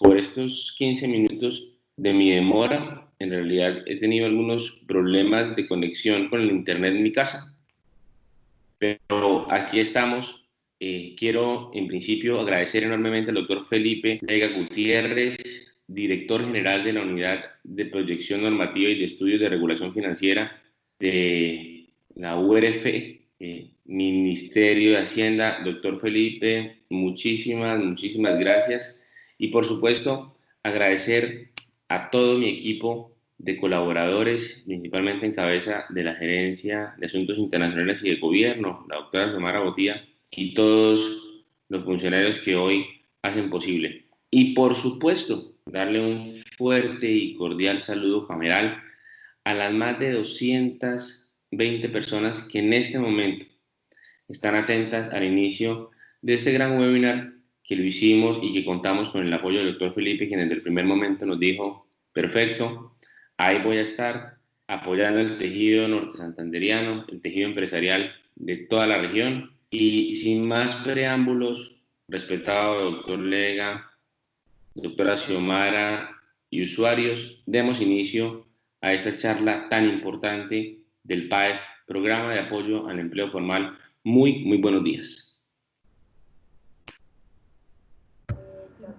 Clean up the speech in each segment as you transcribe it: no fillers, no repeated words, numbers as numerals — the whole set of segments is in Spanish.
por estos 15 minutos de mi demora. En realidad he tenido algunos problemas de conexión con el internet en mi casa, pero aquí estamos. Quiero en principio agradecer enormemente al doctor Felipe Lega Gutiérrez, director general de la Unidad de Proyección Normativa y de Estudios de Regulación Financiera de la URF, Ministerio de Hacienda. Doctor Felipe, muchísimas gracias. Y por supuesto, agradecer a todo mi equipo de colaboradores, principalmente en cabeza de la Gerencia de Asuntos Internacionales y de Gobierno, la doctora Xiomara Botía, y todos los funcionarios que hoy hacen posible. Y por supuesto, darle un fuerte y cordial saludo cameral a las más de 220 personas que en este momento están atentas al inicio de este gran webinar que lo hicimos y que contamos con el apoyo del doctor Felipe, quien desde el primer momento nos dijo: perfecto, ahí voy a estar apoyando el tejido norte santanderiano, el tejido empresarial de toda la región. Y sin más preámbulos, respetado doctor Lega, doctora Xiomara y usuarios, demos inicio a esta charla tan importante del PAEF, Programa de Apoyo al Empleo Formal. Muy buenos días.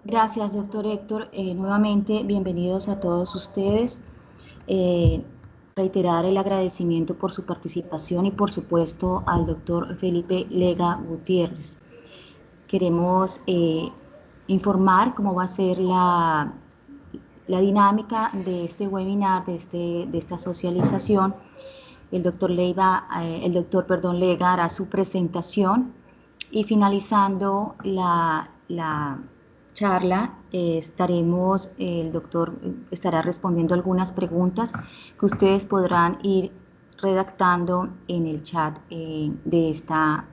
Gracias, doctor Héctor. Nuevamente, bienvenidos a todos ustedes. Reiterar el agradecimiento por su participación y, por supuesto, al doctor Felipe Lega Gutiérrez. Queremos informar cómo va a ser la dinámica de este webinar, de esta socialización. El doctor Lega hará su presentación y, finalizando la charla, el doctor estará respondiendo algunas preguntas que ustedes podrán ir redactando en el chat de esta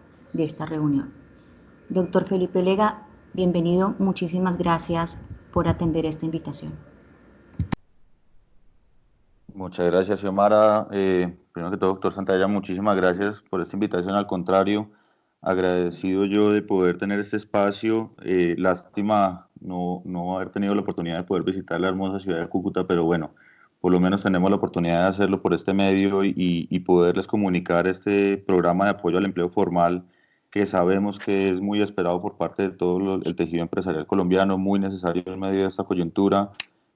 reunión. Doctor Felipe Lega, bienvenido. Muchísimas gracias por atender esta invitación. Muchas gracias, Xiomara. Primero que todo, doctor Santalla, muchísimas gracias por esta invitación. Al contrario, agradecido yo de poder tener este espacio. Lástima no haber tenido la oportunidad de poder visitar la hermosa ciudad de Cúcuta, pero bueno, por lo menos tenemos la oportunidad de hacerlo por este medio y poderles comunicar este programa de apoyo al empleo formal, que sabemos que es muy esperado por parte de todo el tejido empresarial colombiano, muy necesario en medio de esta coyuntura.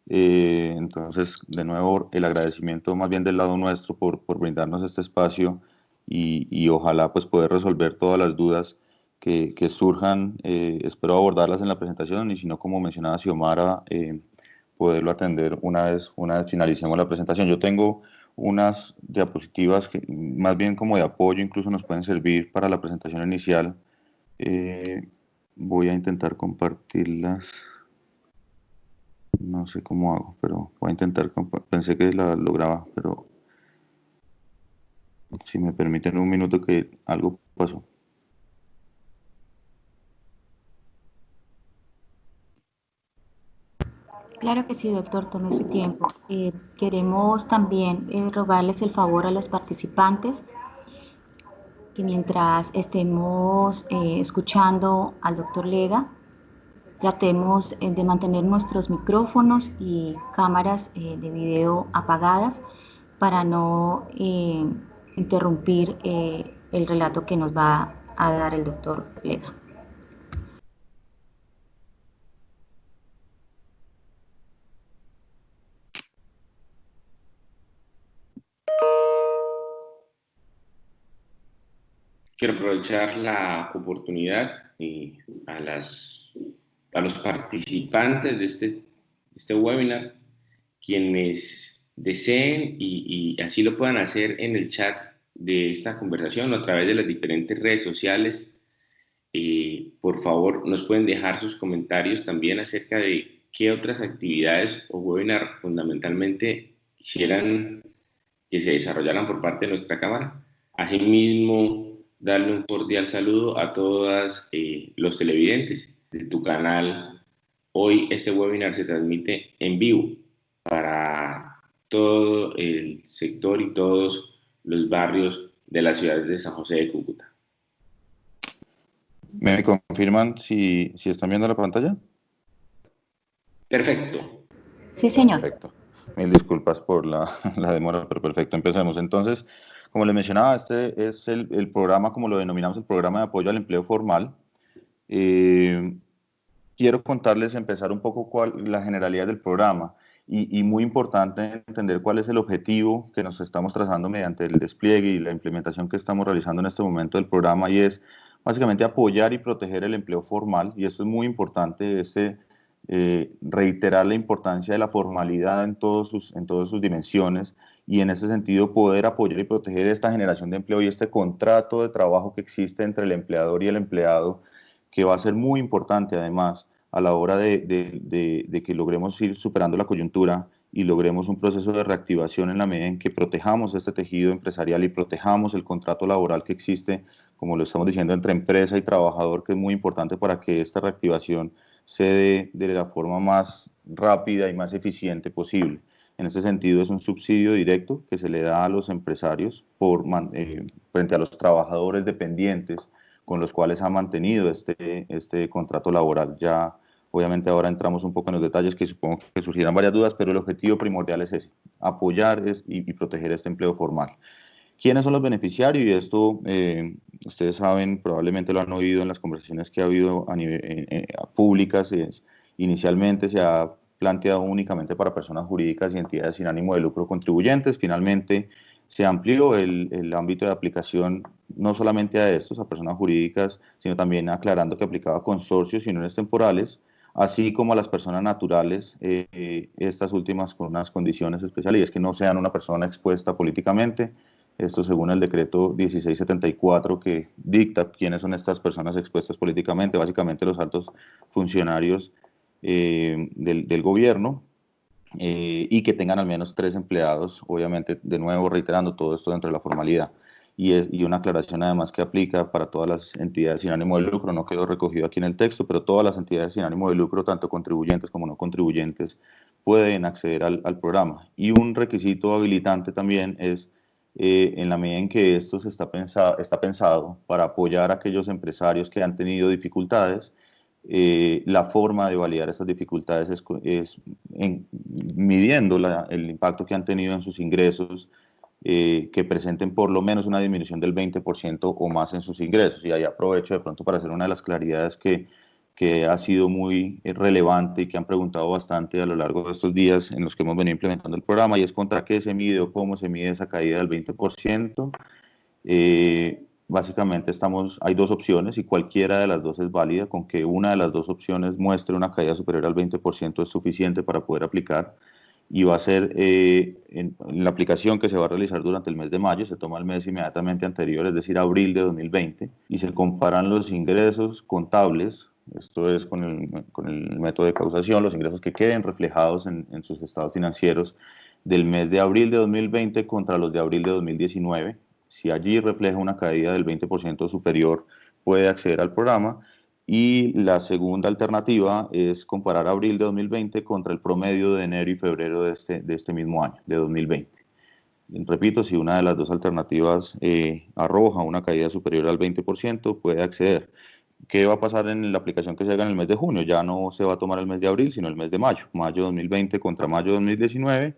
Entonces, de nuevo, el agradecimiento más bien del lado nuestro por brindarnos este espacio y ojalá pues poder resolver todas las dudas que surjan. Espero abordarlas en la presentación y si no, como mencionaba Xiomara, poderlo atender una vez finalicemos la presentación. Yo tengo unas diapositivas que más bien como de apoyo, incluso nos pueden servir para la presentación inicial. Voy a intentar compartirlas. No sé cómo hago, pero voy a intentar. Pensé que la lograba, pero si me permiten un minuto, que algo pasó. Claro que sí, doctor, tome su tiempo. Queremos también rogarles el favor a los participantes que mientras estemos escuchando al doctor Lega, tratemos de mantener nuestros micrófonos y cámaras de video apagadas para no interrumpir el relato que nos va a dar el doctor Lega. Quiero aprovechar la oportunidad y a los participantes de este webinar, quienes deseen y así lo puedan hacer en el chat de esta conversación o a través de las diferentes redes sociales. Por favor, nos pueden dejar sus comentarios también acerca de qué otras actividades o webinar fundamentalmente quisieran que se desarrollaran por parte de nuestra Cámara. Asimismo, darle un cordial saludo a todas los televidentes de tu canal. Hoy este webinar se transmite en vivo para todo el sector y todos los barrios de la ciudad de San José de Cúcuta. ¿Me confirman si están viendo la pantalla? Perfecto. Sí, señor. Perfecto. Mil disculpas por la demora, pero perfecto, empecemos. Entonces, como les mencionaba, este es el programa, como lo denominamos, el programa de apoyo al empleo formal. Quiero contarles, empezar un poco la generalidad del programa y muy importante entender cuál es el objetivo que nos estamos trazando mediante el despliegue y la implementación que estamos realizando en este momento del programa, y es básicamente apoyar y proteger el empleo formal. Y esto es muy importante, reiterar la importancia de la formalidad en todas sus dimensiones, y en ese sentido poder apoyar y proteger esta generación de empleo y este contrato de trabajo que existe entre el empleador y el empleado, que va a ser muy importante además a la hora de que logremos ir superando la coyuntura y logremos un proceso de reactivación, en la medida en que protejamos este tejido empresarial y protejamos el contrato laboral que existe, como lo estamos diciendo, entre empresa y trabajador, que es muy importante para que esta reactivación se dé de la forma más rápida y más eficiente posible. En ese sentido, es un subsidio directo que se le da a los empresarios frente a los trabajadores dependientes con los cuales ha mantenido este contrato laboral. Ya, obviamente, ahora entramos un poco en los detalles, que supongo que surgirán varias dudas, pero el objetivo primordial es ese: apoyar y proteger este empleo formal. ¿Quiénes son los beneficiarios? Y esto, ustedes saben, probablemente lo han oído en las conversaciones que ha habido a nivel, públicas. Inicialmente se ha planteado únicamente para personas jurídicas y entidades sin ánimo de lucro contribuyentes. Finalmente se amplió el ámbito de aplicación no solamente a estos, a personas jurídicas, sino también aclarando que aplicaba a consorcios y uniones temporales, así como a las personas naturales, estas últimas con unas condiciones especiales, y es que no sean una persona expuesta políticamente. Esto según el decreto 1674, que dicta quiénes son estas personas expuestas políticamente, básicamente los altos funcionarios del gobierno, y que tengan al menos 3 empleados, obviamente, de nuevo reiterando todo esto dentro de la formalidad. Y una aclaración además que aplica para todas las entidades sin ánimo de lucro, no quedó recogido aquí en el texto, pero todas las entidades sin ánimo de lucro, tanto contribuyentes como no contribuyentes, pueden acceder al programa. Y un requisito habilitante también es, en la medida en que esto está pensado para apoyar a aquellos empresarios que han tenido dificultades, la forma de validar estas dificultades es midiendo el impacto que han tenido en sus ingresos, que presenten por lo menos una disminución del 20% o más en sus ingresos. Y ahí aprovecho de pronto para hacer una de las claridades que ha sido muy relevante y que han preguntado bastante a lo largo de estos días en los que hemos venido implementando el programa, y es contra qué se mide o cómo se mide esa caída del 20%. Básicamente hay 2 opciones, y cualquiera de las 2 es válida. Con que una de las 2 opciones muestre una caída superior al 20% es suficiente para poder aplicar, y va a ser en la aplicación que se va a realizar durante el mes de mayo. Se toma el mes inmediatamente anterior, es decir, abril de 2020, y se comparan los ingresos contables, esto es con el método de causación, los ingresos que queden reflejados en sus estados financieros del mes de abril de 2020 contra los de abril de 2019. Si allí refleja una caída del 20% superior, puede acceder al programa. Y la segunda alternativa es comparar abril de 2020 contra el promedio de enero y febrero de este mismo año, de 2020. Repito, si una de las 2 alternativas arroja una caída superior al 20%, puede acceder. ¿Qué va a pasar en la aplicación que se haga en el mes de junio? Ya no se va a tomar el mes de abril, sino el mes de mayo. Mayo 2020 contra mayo 2019,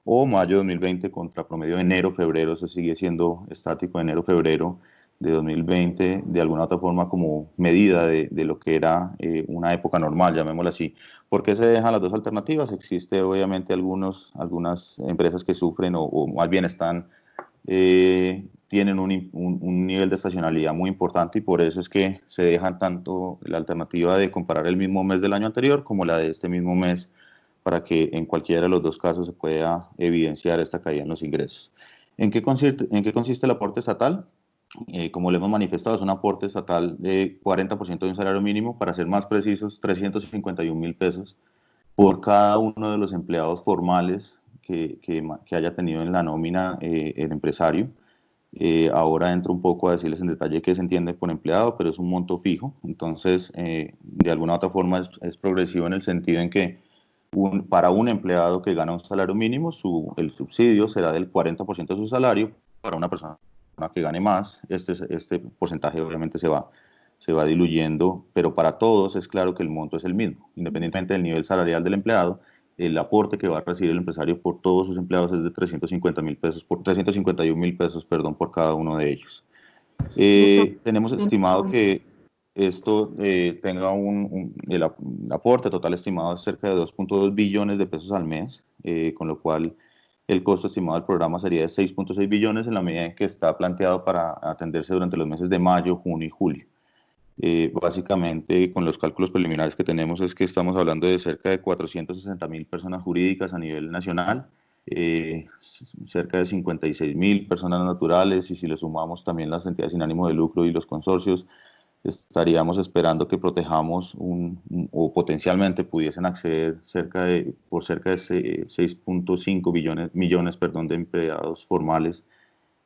o mayo 2020 contra promedio de enero-febrero. Se sigue siendo estático enero-febrero de 2020, de alguna otra forma, como medida de lo que era una época normal, llamémosla así. ¿Por qué se dejan las 2 alternativas? Existe obviamente algunas empresas que sufren o más bien tienen un nivel de estacionalidad muy importante, y por eso es que se dejan tanto la alternativa de comparar el mismo mes del año anterior como la de este mismo mes, para que en cualquiera de los 2 casos se pueda evidenciar esta caída en los ingresos. ¿En qué consiste el aporte estatal? Como le hemos manifestado, es un aporte estatal de 40% de un salario mínimo, para ser más precisos, 351.000 pesos por cada uno de los empleados formales que haya tenido en la nómina el empresario. Ahora entro un poco a decirles en detalle qué se entiende por empleado, pero es un monto fijo. Entonces, de alguna u otra forma es progresivo, en el sentido en que para un empleado que gana un salario mínimo, el subsidio será del 40% de su salario. Para una persona que gane más, este porcentaje obviamente se va se va diluyendo, pero para todos es claro que el monto es el mismo, independientemente del nivel salarial del empleado. El aporte que va a recibir el empresario por todos sus empleados es de 350.000 pesos, por 351.000 pesos, perdón, por cada uno de ellos. Doctor, Tenemos estimado que esto tenga el aporte total estimado es cerca de 2.2 billones de pesos al mes, con lo cual el costo estimado del programa sería de 6.6 billones en la medida en que está planteado para atenderse durante los meses de mayo, junio y julio. Básicamente, con los cálculos preliminares que tenemos, es que estamos hablando de cerca de 460.000 personas jurídicas a nivel nacional, cerca de 56.000 personas naturales, y si le sumamos también las entidades sin ánimo de lucro y los consorcios, estaríamos esperando que protejamos o potencialmente pudiesen acceder por cerca de 6.5 millones de empleados formales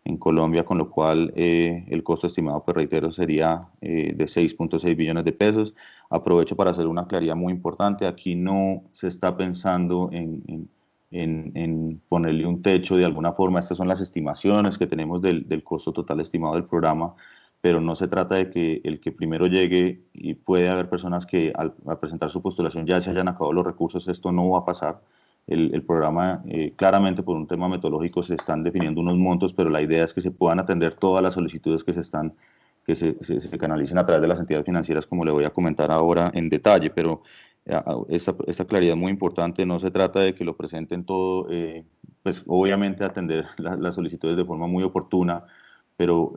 en Colombia, con lo cual el costo estimado, pues reitero, sería de 6.6 billones de pesos. Aprovecho para hacer una claridad muy importante: aquí no se está pensando en ponerle un techo de alguna forma. Estas son las estimaciones que tenemos del costo total estimado del programa, pero no se trata de que el que primero llegue, y puede haber personas que al presentar su postulación ya se hayan acabado los recursos. Esto no va a pasar. El programa, claramente por un tema metodológico, se están definiendo unos montos, pero la idea es que se puedan atender todas las solicitudes que se canalicen a través de las entidades financieras, como le voy a comentar ahora en detalle. Pero esta claridad es muy importante. No se trata de que lo presenten todo, pues obviamente atender las solicitudes de forma muy oportuna, pero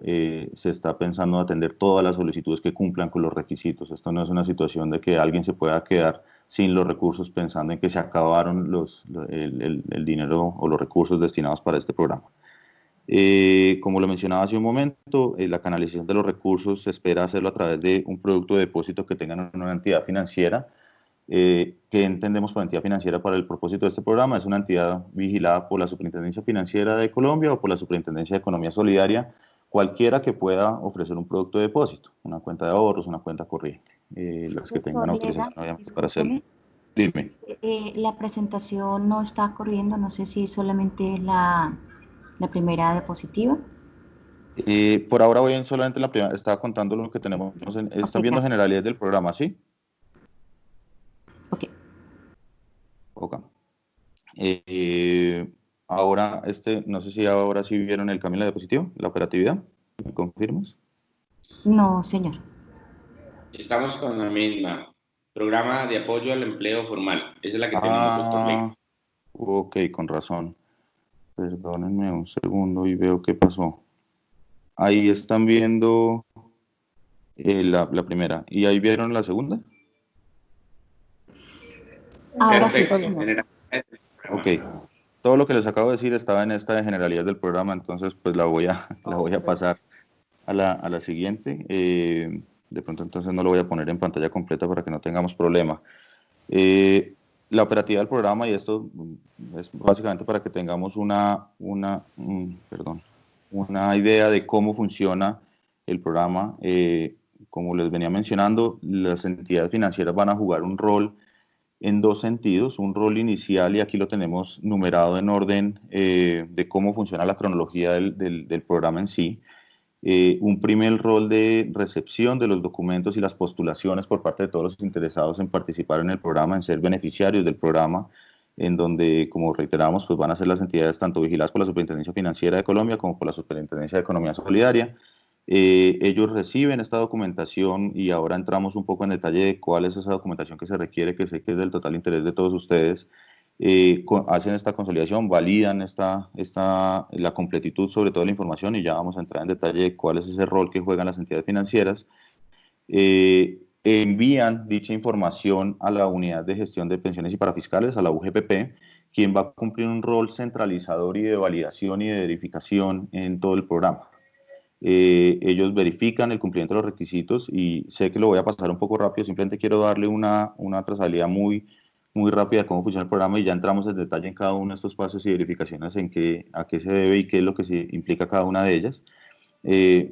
se está pensando en atender todas las solicitudes que cumplan con los requisitos. Esto no es una situación de que alguien se pueda quedar sin los recursos pensando en que se acabaron el dinero o los recursos destinados para este programa. Como lo mencionaba hace un momento, la canalización de los recursos se espera hacerlo a través de un producto de depósito que tengan una entidad financiera. ¿Qué entendemos por entidad financiera para el propósito de este programa? Es una entidad vigilada por la Superintendencia Financiera de Colombia o por la Superintendencia de Economía Solidaria, cualquiera que pueda ofrecer un producto de depósito, una cuenta de ahorros, una cuenta corriente, las que tengan doctor Lega, autorización obviamente para hacerlo. discúlpeme, Dime. la presentación no está corriendo, no sé si solamente la primera diapositiva. Por ahora voy solamente en la primera. Estaba contando lo que tenemos. Están viendo gracias. generalidades del programa, ¿sí? Ok. Ok. Ahora, no sé si ahora sí vieron el cambio en la diapositiva, la operatividad. ¿Me confirmas? No, señor. Estamos con la misma. Programa de apoyo al empleo formal. Esa es la que tenemos, doctor Ley. Ok, con razón. Perdónenme un segundo y veo qué pasó. Ahí están viendo la primera. ¿Y ahí vieron la segunda? Ahora sí, Perfecto. señor. Ok. Todo lo que les acabo de decir estaba en esta de generalidad del programa, entonces pues la voy a pasar a la siguiente. De pronto entonces no lo voy a poner en pantalla completa para que no tengamos problema. La operatividad del programa, y esto es básicamente para que tengamos una idea de cómo funciona el programa. Como les venía mencionando, las entidades financieras van a jugar un rol en dos sentidos: un rol inicial, y aquí lo tenemos numerado en orden de cómo funciona la cronología del programa en sí. Un primer rol de recepción de los documentos y las postulaciones por parte de todos los interesados en participar en el programa, en ser beneficiarios del programa, en donde, como reiteramos, pues van a ser las entidades tanto vigiladas por la Superintendencia Financiera de Colombia como por la Superintendencia de Economía Solidaria. Ellos reciben esta documentación, y ahora entramos un poco en detalle de cuál es esa documentación que se requiere, que sé que es del total interés de todos ustedes. Hacen esta consolidación, validan la completitud sobre toda la información, y ya vamos a entrar en detalle de cuál es ese rol que juegan las entidades financieras. Envían dicha información a la Unidad de Gestión de Pensiones y Parafiscales, a la UGPP, quien va a cumplir un rol centralizador y de validación y de verificación en todo el programa. Ellos verifican el cumplimiento de los requisitos, y sé que lo voy a pasar un poco rápido, simplemente quiero darle una trazabilidad muy rápida de cómo funciona el programa, y ya entramos en detalle en cada uno de estos pasos y verificaciones a qué se debe y qué es lo que se implica cada una de ellas.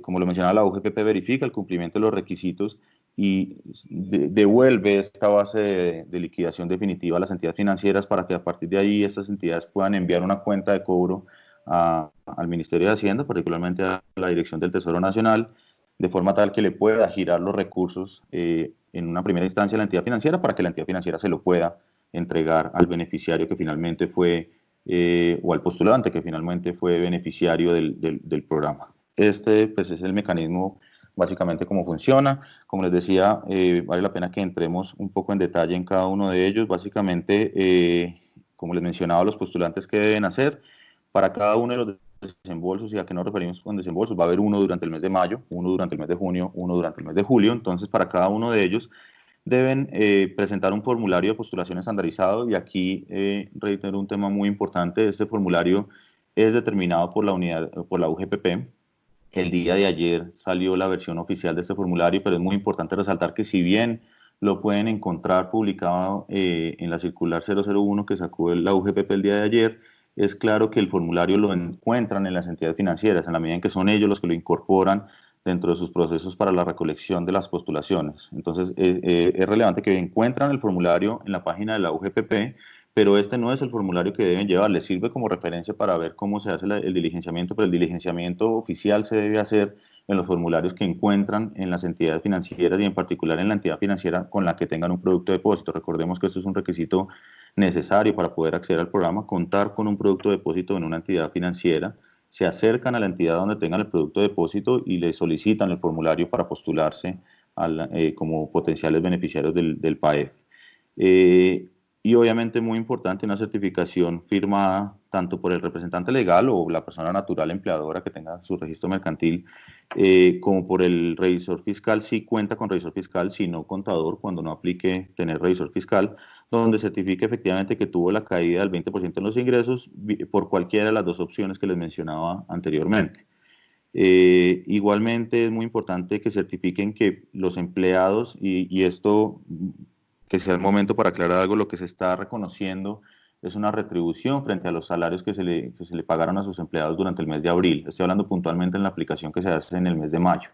Como lo mencionaba, la UGPP verifica el cumplimiento de los requisitos y devuelve esta base de liquidación definitiva a las entidades financieras, para que a partir de ahí estas entidades puedan enviar una cuenta de cobro al Ministerio de Hacienda, particularmente a la Dirección del Tesoro Nacional, de forma tal que le pueda girar los recursos en una primera instancia a la entidad financiera para que la entidad financiera se lo pueda entregar al beneficiario que finalmente fue, o al postulante que finalmente fue beneficiario del programa. Este pues, es el mecanismo básicamente cómo funciona. Como les decía, vale la pena que entremos un poco en detalle en cada uno de ellos. Básicamente, como les mencionaba, los postulantes que deben hacer para cada uno de los desembolsos, y a qué nos referimos con desembolsos, va a haber uno durante el mes de mayo, uno durante el mes de junio, uno durante el mes de julio. Entonces, para cada uno de ellos deben presentar un formulario de postulación estandarizado, y aquí reitero un tema muy importante. Este formulario es determinado por la unidad, por la UGPP. El día de ayer salió la versión oficial de este formulario, pero es muy importante resaltar que si bien lo pueden encontrar publicado en la circular 001 que sacó la UGPP el día de ayer, es claro que el formulario lo encuentran en las entidades financieras, en la medida en que son ellos los que lo incorporan dentro de sus procesos para la recolección de las postulaciones. Entonces, es relevante que encuentran el formulario en la página de la UGPP, pero este no es el formulario que deben llevar. Les sirve como referencia para ver cómo se hace el diligenciamiento, pero el diligenciamiento oficial se debe hacer en los formularios que encuentran en las entidades financieras, y en particular en la entidad financiera con la que tengan un producto de depósito. Recordemos que esto es un requisito necesario para poder acceder al programa, contar con un producto de depósito en una entidad financiera. Se acercan a la entidad donde tengan el producto de depósito y le solicitan el formulario para postularse como potenciales beneficiarios del PAEF. Y obviamente muy importante, una certificación firmada tanto por el representante legal o la persona natural empleadora que tenga su registro mercantil, como por el revisor fiscal, si cuenta con revisor fiscal, si no contador, cuando no aplique tener revisor fiscal, donde certifique efectivamente que tuvo la caída del 20% en los ingresos por cualquiera de las dos opciones que les mencionaba anteriormente. Igualmente es muy importante que certifiquen que los empleados, y esto que sea el momento para aclarar algo, lo que se está reconociendo es una retribución frente a los salarios que se le pagaron a sus empleados durante el mes de abril. Estoy hablando puntualmente en la aplicación que se hace en el mes de mayo.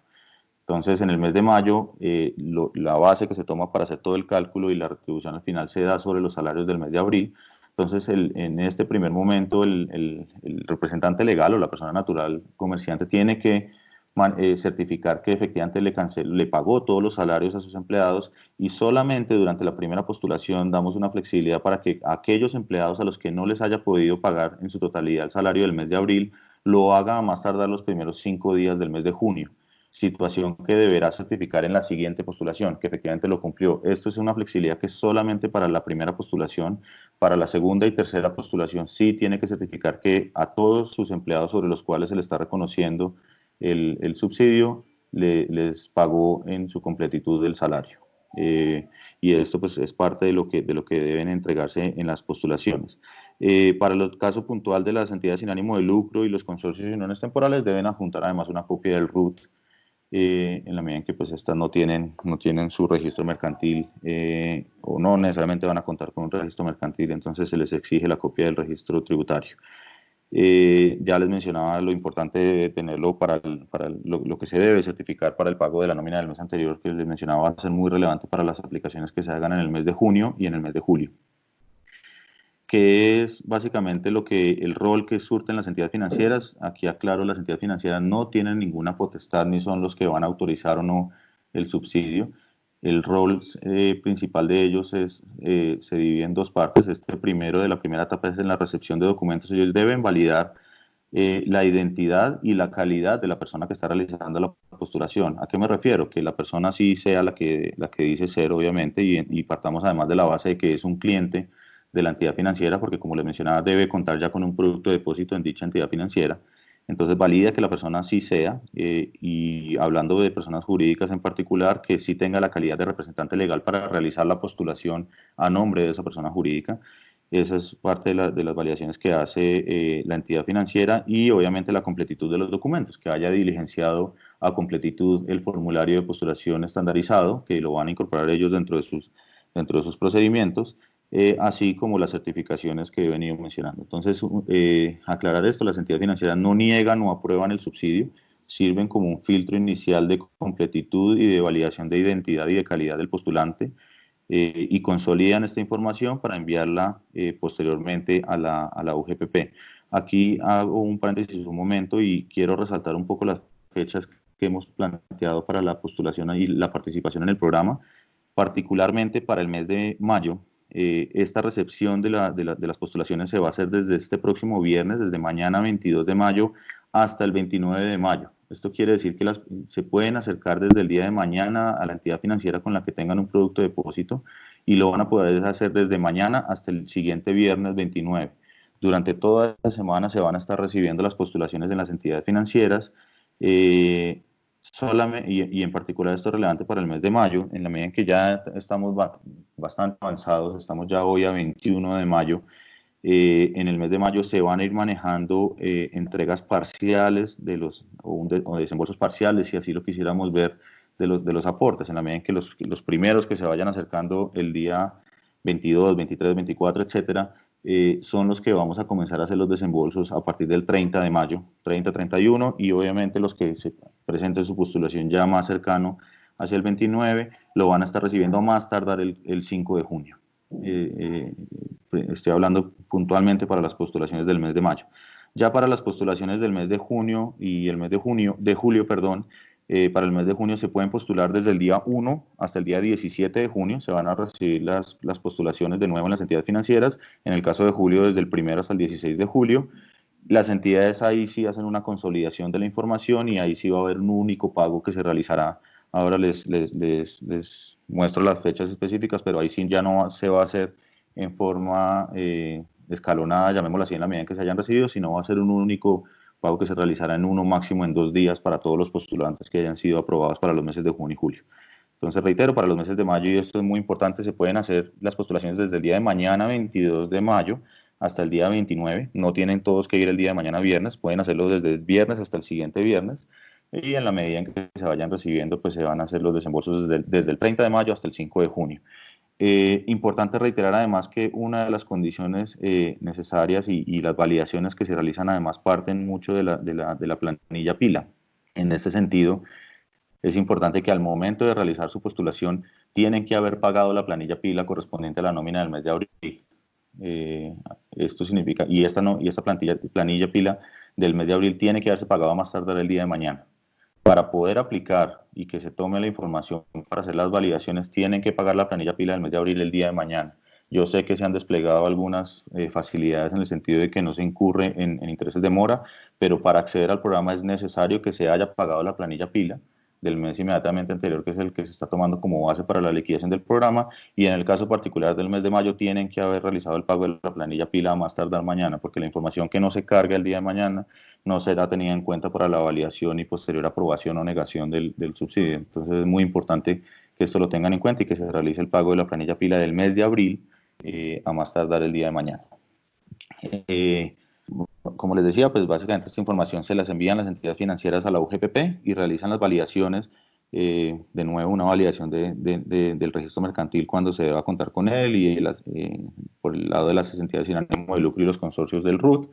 Entonces, en el mes de mayo, la base que se toma para hacer todo el cálculo y la retribución al final se da sobre los salarios del mes de abril. Entonces, en este primer momento, el representante legal o la persona natural comerciante tiene que certificar que efectivamente le pagó todos los salarios a sus empleados, y solamente durante la primera postulación damos una flexibilidad para que aquellos empleados a los que no les haya podido pagar en su totalidad el salario del mes de abril lo haga a más tardar los primeros 5 días del mes de junio, situación que deberá certificar en la siguiente postulación, que efectivamente lo cumplió. Esto es una flexibilidad que es solamente para la primera postulación. Para la segunda y tercera postulación sí tiene que certificar que a todos sus empleados sobre los cuales se le está reconociendo el subsidio les pagó en su completitud del salario. Y esto pues es parte de lo que deben entregarse en las postulaciones. Para el caso puntual de las entidades sin ánimo de lucro y los consorcios y uniones temporales, deben adjuntar además una copia del RUT, en la medida en que pues estas no tienen su registro mercantil, o no necesariamente van a contar con un registro mercantil, entonces se les exige la copia del registro tributario. Ya les mencionaba lo importante de tenerlo para lo que se debe certificar para el pago de la nómina del mes anterior, que les mencionaba va a ser muy relevante para las aplicaciones que se hagan en el mes de junio y en el mes de julio, que es básicamente el rol que surten las entidades financieras. Aquí aclaro, las entidades financieras no tienen ninguna potestad ni son los que van a autorizar o no el subsidio. El rol principal de ellos se divide en dos partes. Primero, de la primera etapa, es en la recepción de documentos. Ellos deben validar la identidad y la calidad de la persona que está realizando la postulación. ¿A qué me refiero? Que la persona sí sea la que dice ser, obviamente, y partamos además de la base de que es un cliente de la entidad financiera, porque como les mencionaba, debe contar ya con un producto de depósito en dicha entidad financiera. Entonces valida que la persona sí sea, y hablando de personas jurídicas en particular, que sí tenga la calidad de representante legal para realizar la postulación a nombre de esa persona jurídica. Esa es parte de las validaciones que hace la entidad financiera, y obviamente la completitud de los documentos, que haya diligenciado a completitud el formulario de postulación estandarizado, que lo van a incorporar ellos dentro de sus procedimientos, así como las certificaciones que he venido mencionando. Entonces, aclarar esto, las entidades financieras no niegan o aprueban el subsidio, sirven como un filtro inicial de completitud y de validación de identidad y de calidad del postulante, y consolidan esta información para enviarla posteriormente a la UGPP. Aquí hago un paréntesis un momento y quiero resaltar un poco las fechas que hemos planteado para la postulación y la participación en el programa, particularmente para el mes de mayo. Esta recepción de las postulaciones se va a hacer desde este próximo viernes, desde mañana 22 de mayo hasta el 29 de mayo. Esto quiere decir que se pueden acercar desde el día de mañana a la entidad financiera con la que tengan un producto de depósito y lo van a poder hacer desde mañana hasta el siguiente viernes 29. Durante toda la semana se van a estar recibiendo las postulaciones en las entidades financieras, y en particular esto es relevante para el mes de mayo, en la medida en que ya estamos bastante avanzados, estamos ya hoy a 21 de mayo, en el mes de mayo se van a ir manejando entregas parciales o desembolsos parciales, si así lo quisiéramos ver, de los aportes, en la medida en que los primeros que se vayan acercando el día 22, 23, 24, etcétera, son los que vamos a comenzar a hacer los desembolsos a partir del 30 de mayo, 30, 31, y obviamente los que se presenten su postulación ya más cercano hacia el 29, lo van a estar recibiendo a más tardar el 5 de junio. Estoy hablando puntualmente para las postulaciones del mes de mayo. Ya para las postulaciones del mes de junio y el mes de julio, para el mes de junio se pueden postular desde el día 1 hasta el día 17 de junio, se van a recibir las postulaciones de nuevo en las entidades financieras, en el caso de julio desde el 1 hasta el 16 de julio. Las entidades ahí sí hacen una consolidación de la información y ahí sí va a haber un único pago que se realizará. Ahora les muestro las fechas específicas, pero ahí sí ya no se va a hacer en forma escalonada, llamémoslo así, en la medida en que se hayan recibido, sino va a ser un único pago que se realizará en uno, máximo en 2 días para todos los postulantes que hayan sido aprobados para los meses de junio y julio. Entonces, reitero, para los meses de mayo, y esto es muy importante, se pueden hacer las postulaciones desde el día de mañana, 22 de mayo, hasta el día 29. No tienen todos que ir el día de mañana viernes, pueden hacerlo desde el viernes hasta el siguiente viernes. Y en la medida en que se vayan recibiendo, pues se van a hacer los desembolsos desde el 30 de mayo hasta el 5 de junio. Importante reiterar además que una de las condiciones necesarias y las validaciones que se realizan además parten mucho de la planilla pila. En este sentido, es importante que al momento de realizar su postulación tienen que haber pagado la planilla pila correspondiente a la nómina del mes de abril. Esto significa, y esta planilla pila del mes de abril tiene que haberse pagado a más tardar el día de mañana. Para poder aplicar y que se tome la información para hacer las validaciones, tienen que pagar la planilla pila del mes de abril el día de mañana. Yo sé que se han desplegado algunas facilidades en el sentido de que no se incurre en intereses de mora, pero para acceder al programa es necesario que se haya pagado la planilla pila del mes inmediatamente anterior, que es el que se está tomando como base para la liquidación del programa, y en el caso particular del mes de mayo tienen que haber realizado el pago de la planilla pila a más tardar mañana, porque la información que no se cargue el día de mañana no será tenida en cuenta para la validación y posterior aprobación o negación del subsidio. Entonces es muy importante que esto lo tengan en cuenta y que se realice el pago de la planilla pila del mes de abril a más tardar el día de mañana. Como les decía, pues básicamente esta información se las envían las entidades financieras a la UGPP y realizan las validaciones, de nuevo una validación del registro mercantil cuando se deba contar con él y por el lado de las entidades sin ánimo de lucro y los consorcios del RUT.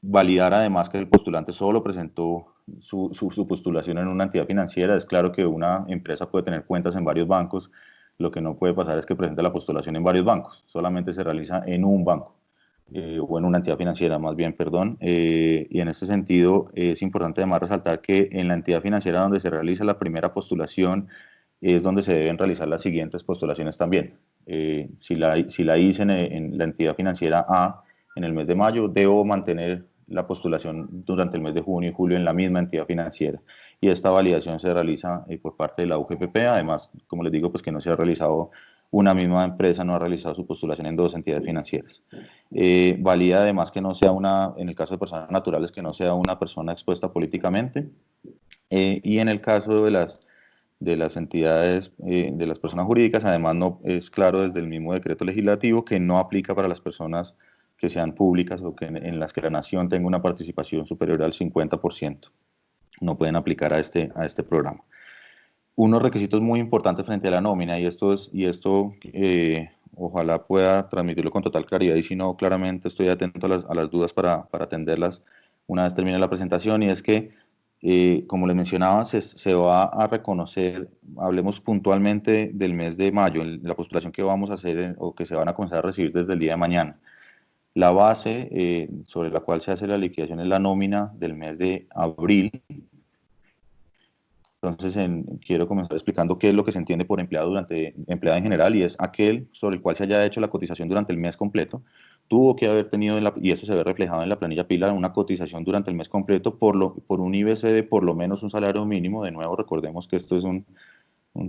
Validar además que el postulante solo presentó su postulación en una entidad financiera. Es claro que una empresa puede tener cuentas en varios bancos, lo que no puede pasar es que presente la postulación en varios bancos, solamente se realiza en un banco. O en una entidad financiera más bien, perdón, y en este sentido es importante además resaltar que en la entidad financiera donde se realiza la primera postulación es donde se deben realizar las siguientes postulaciones también. Si la hice en la entidad financiera A en el mes de mayo, debo mantener la postulación durante el mes de junio y julio en la misma entidad financiera. Y esta validación se realiza por parte de la UGPP, además, como les digo, pues que no se ha realizado una misma empresa, no ha realizado su postulación en 2 entidades financieras. Valida además que no sea en el caso de personas naturales, que no sea una persona expuesta políticamente, y en el caso de las entidades, de las personas jurídicas, además no es claro desde el mismo decreto legislativo que no aplica para las personas que sean públicas o que en las que la nación tenga una participación superior al 50%. No pueden aplicar a este programa. Unos requisitos muy importantes frente a la nómina, y esto ojalá pueda transmitirlo con total claridad, y si no, claramente estoy atento a las dudas para atenderlas una vez termine la presentación, y es que, como les mencionaba, se va a reconocer, hablemos puntualmente del mes de mayo, la postulación que vamos a hacer o que se van a comenzar a recibir desde el día de mañana. La base sobre la cual se hace la liquidación es la nómina del mes de abril, Entonces, quiero comenzar explicando qué es lo que se entiende por empleado en general, y es aquel sobre el cual se haya hecho la cotización durante el mes completo. Tuvo que haber tenido, y eso se ve reflejado en la planilla Pilar, una cotización durante el mes completo por un IBC de por lo menos un salario mínimo. De nuevo, recordemos que esto es un